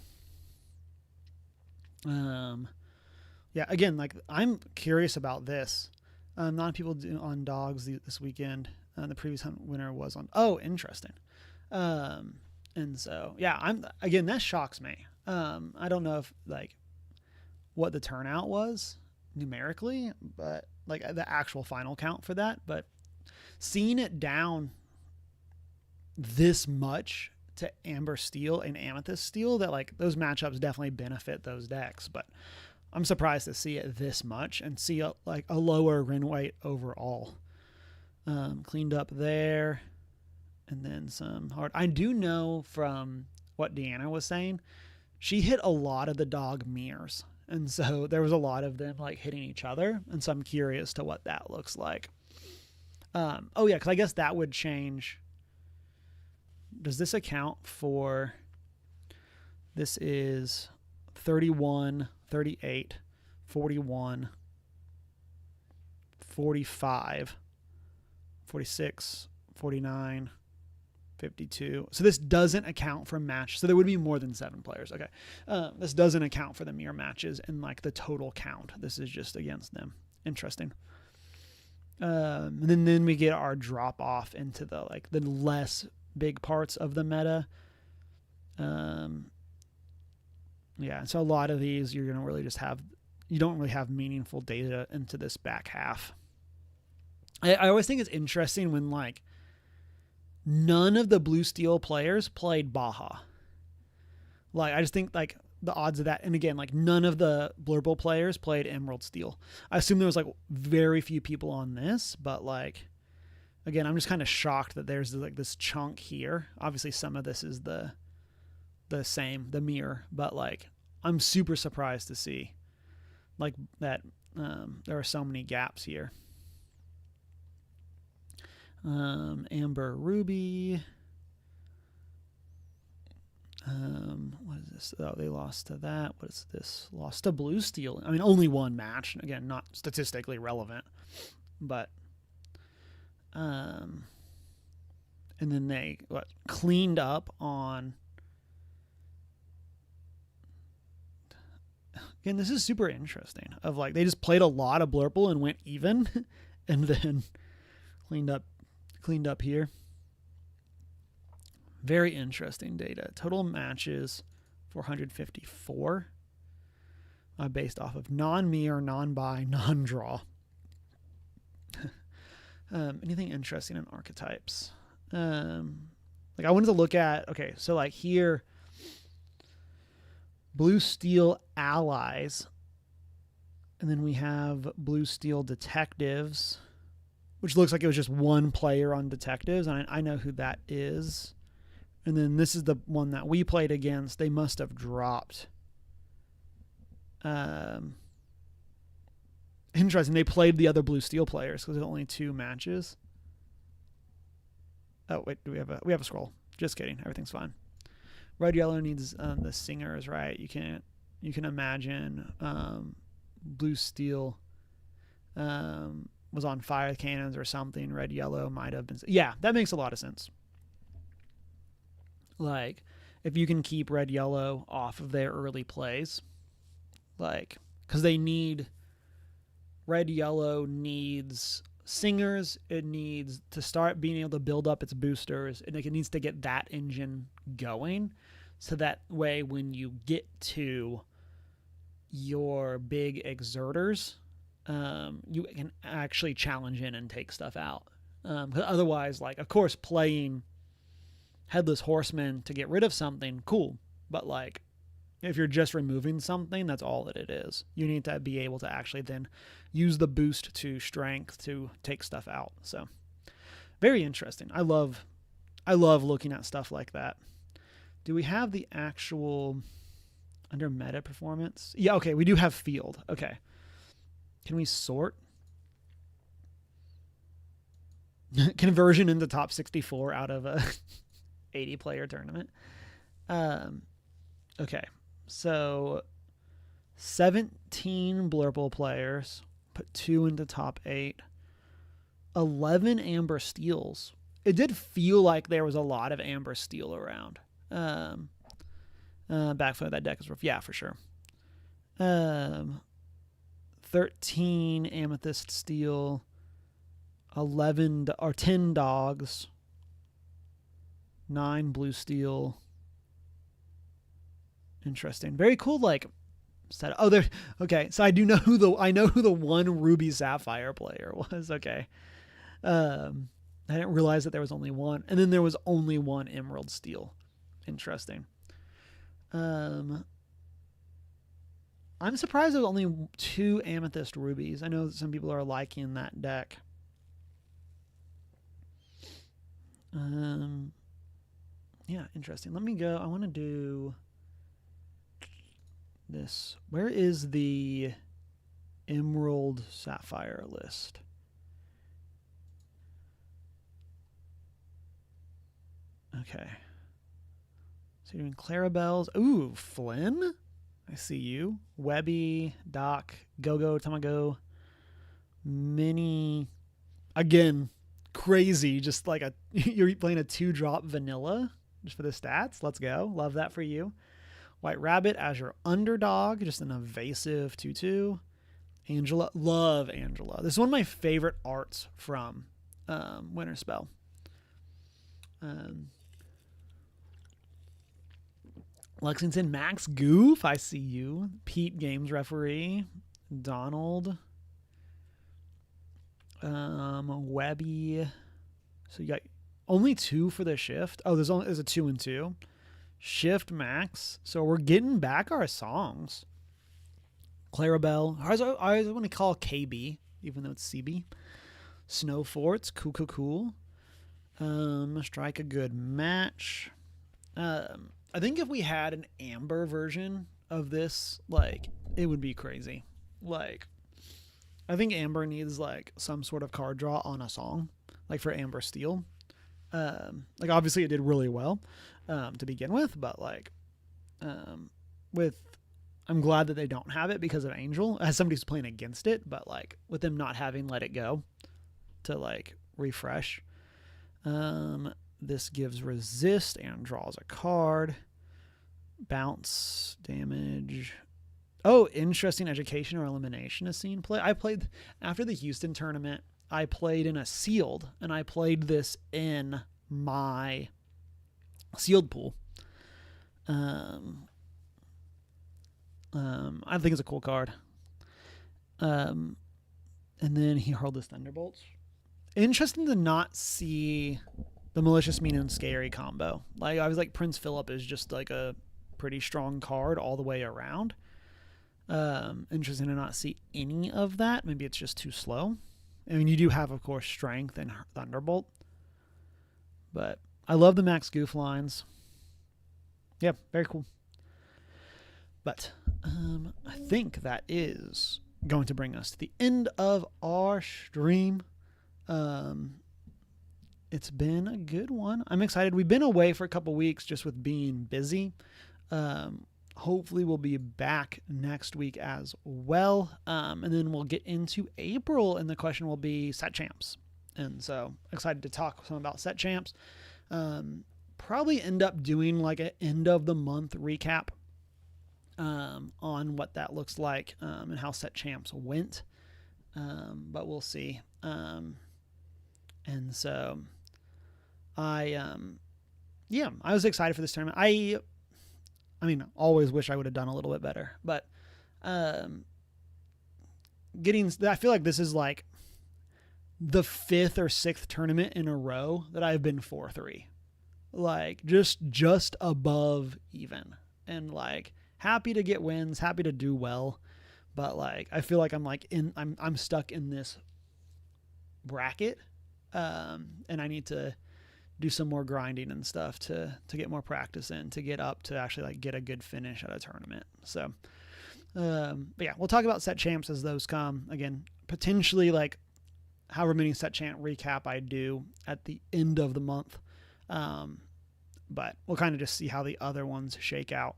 yeah, again, like, I'm curious about this. A lot of people do on Dogs this weekend. The previous winner was on. Oh, interesting. And so, yeah, that shocks me. I don't know if, like, what the turnout was numerically, but like the actual final count for that, but seeing it down this much to Amber Steel and Amethyst Steel, that like those matchups definitely benefit those decks, but I'm surprised to see it this much and see a lower win rate overall. Cleaned up there, and then some hard. I do know from what Deanna was saying, she hit a lot of the dog mirrors. And so there was a lot of them like hitting each other. And so I'm curious to what that looks like. Oh yeah, because I guess that would change. Does this account for, this is 31, 38, 41, 45, 46, 49, 52. So this doesn't account for match. So there would be more than 7 players. Okay. This doesn't account for the mirror matches in like the total count. This is just against them. Interesting. And then we get our drop off into the less big parts of the meta. Yeah. So a lot of these, you're going to really just have, you don't really have meaningful data into this back half. I always think it's interesting when like none of the blue steel players played Baja. Like I just think like the odds of that, and again, like none of the Blurple players played Emerald Steel. I assume there was like very few people on this, but like again, I'm just kind of shocked that there's like this chunk here. Obviously, some of this is the same, the mirror, but like I'm super surprised to see like that there are so many gaps here. Amber Ruby. What is this? Oh, they lost to that. What is this? Lost to Blue Steel. I mean, only one match. Again, not statistically relevant, but and then they cleaned up on. Again, this is super interesting. Of like they just played a lot of Blurple and went even, and then cleaned up here. Very interesting data. Total matches 454 based off of non-mirror, non-buy, non-draw. Anything interesting in archetypes? Like I wanted to look at, okay, so like here, Blue Steel allies, and then we have Blue Steel detectives, which looks like it was just one player on detectives, and I know who that is. And then this is the one that we played against. They must have dropped. Interesting. They played the other Blue Steel players because there's only 2 matches. Oh wait, we have a scroll. Just kidding. Everything's fine. Red Yellow needs the singers, right? You can imagine Blue Steel was on fire cannons or something. Red Yellow might have been. Yeah, that makes a lot of sense. Like, if you can keep Red Yellow off of their early plays, like, because Red Yellow needs singers, it needs to start being able to build up its boosters, and it needs to get that engine going, so that way when you get to your big exerters, you can actually challenge in and take stuff out. Otherwise, like, of course, playing Headless Horseman to get rid of something, cool. But like, if you're just removing something, that's all that it is. You need to be able to actually then use the boost to strength to take stuff out. So very interesting. I love looking at stuff like that. Do we have the actual under meta performance? Yeah, okay, we do have field. Okay. Can we sort? Conversion into top 64 out of a 80-player tournament. Okay, so 17 Blurple players, put 2 into top 8, 11 Amber Steels. It did feel like there was a lot of Amber Steel around. Backflip of that deck is rough. Yeah, for sure. 13 Amethyst Steel, 10 Dogs, 9 Blue Steel. Interesting. Very cool, like, set. Oh, there. Okay, so I know who the one Ruby Sapphire player was. Okay. I didn't realize that there was only one. And then there was only one Emerald Steel. Interesting. I'm surprised there was only 2 Amethyst Rubies. I know that some people are liking that deck. Yeah, interesting. Let me go. I want to do this. Where is the Emerald Sapphire list? Okay. So you're doing Clarabelle's. Ooh, Flynn? I see you. Webby, Doc, Go-Go, Tamago, Mini. Again, crazy. Just like you're playing a 2-drop vanilla just for the stats. Let's go. Love that for you. White Rabbit as your underdog. Just an evasive 2/2. Angela. Love Angela. This is one of my favorite arts from Winter Spell. Lexington, Max Goof, I see you. Pete, games referee. Donald. Webby. So you got only 2 for the shift. Oh, there's a 2 and 2. Shift max. So we're getting back our songs. Clarabelle. I always want to call KB, even though it's CB. Snow Forts. Cool. Strike a good match. I think if we had an Amber version of this, like, it would be crazy. Like, I think Amber needs, like, some sort of card draw on a song, like for Amber Steel. Like, obviously it did really well to begin with, but, like, I'm glad that they don't have it because of Angel, as somebody who's playing against it, but, like, with them not having Let It Go to, like, refresh. This gives resist and draws a card. Bounce, damage. Oh, interesting. Education or elimination is seen play. I played after the Houston tournament. I played in a sealed, and I played this in my sealed pool. I think it's a cool card. And then he hurled his Thunderbolts. Interesting to not see the Malicious, Mean, and Scary combo. Like, I was like, Prince Philip is just like a pretty strong card all the way around. Interesting to not see any of that. Maybe it's just too slow. I mean, you do have, of course, Strength and Thunderbolt. But I love the Max Goof lines. Yeah, very cool. But I think that is going to bring us to the end of our stream. It's been a good one. I'm excited. We've been away for a couple weeks just with being busy. Hopefully we'll be back next week as well. And then we'll get into April, and the question will be set champs. And so excited to talk some about set champs. Probably end up doing like an end of the month recap on what that looks like and how set champs went. But we'll see. And so I was excited for this tournament. I mean, always wish I would have done a little bit better, but I feel like this is like the 5th or 6th tournament in a row that I've been 4-3, like just above even, and like happy to get wins, happy to do well, but like I feel like I'm stuck in this bracket, and I need to do some more grinding and stuff to get more practice in, to get up to actually like get a good finish at a tournament. So, but yeah, we'll talk about set champs as those come. Again, potentially like however many set champ recap I do at the end of the month. But we'll kind of just see how the other ones shake out.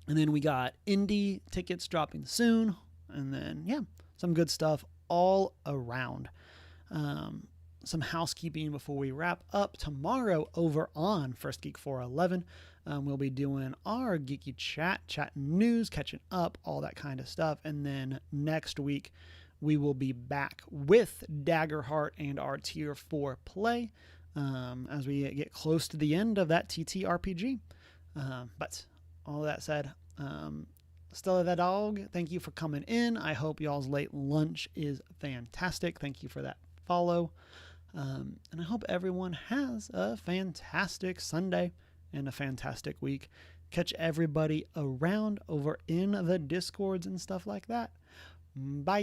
And then we got indie tickets dropping soon. And then, yeah, some good stuff all around. Some housekeeping before we wrap up. Tomorrow over on First Geek 411, we'll be doing our geeky chatting news, catching up, all that kind of stuff. And then next week, we will be back with Daggerheart and our Tier 4 play as we get close to the end of that TTRPG. But all that said, Stella the Dog, thank you for coming in. I hope y'all's late lunch is fantastic. Thank you for that follow. And I hope everyone has a fantastic Sunday and a fantastic week. Catch everybody around over in the Discords and stuff like that. Bye.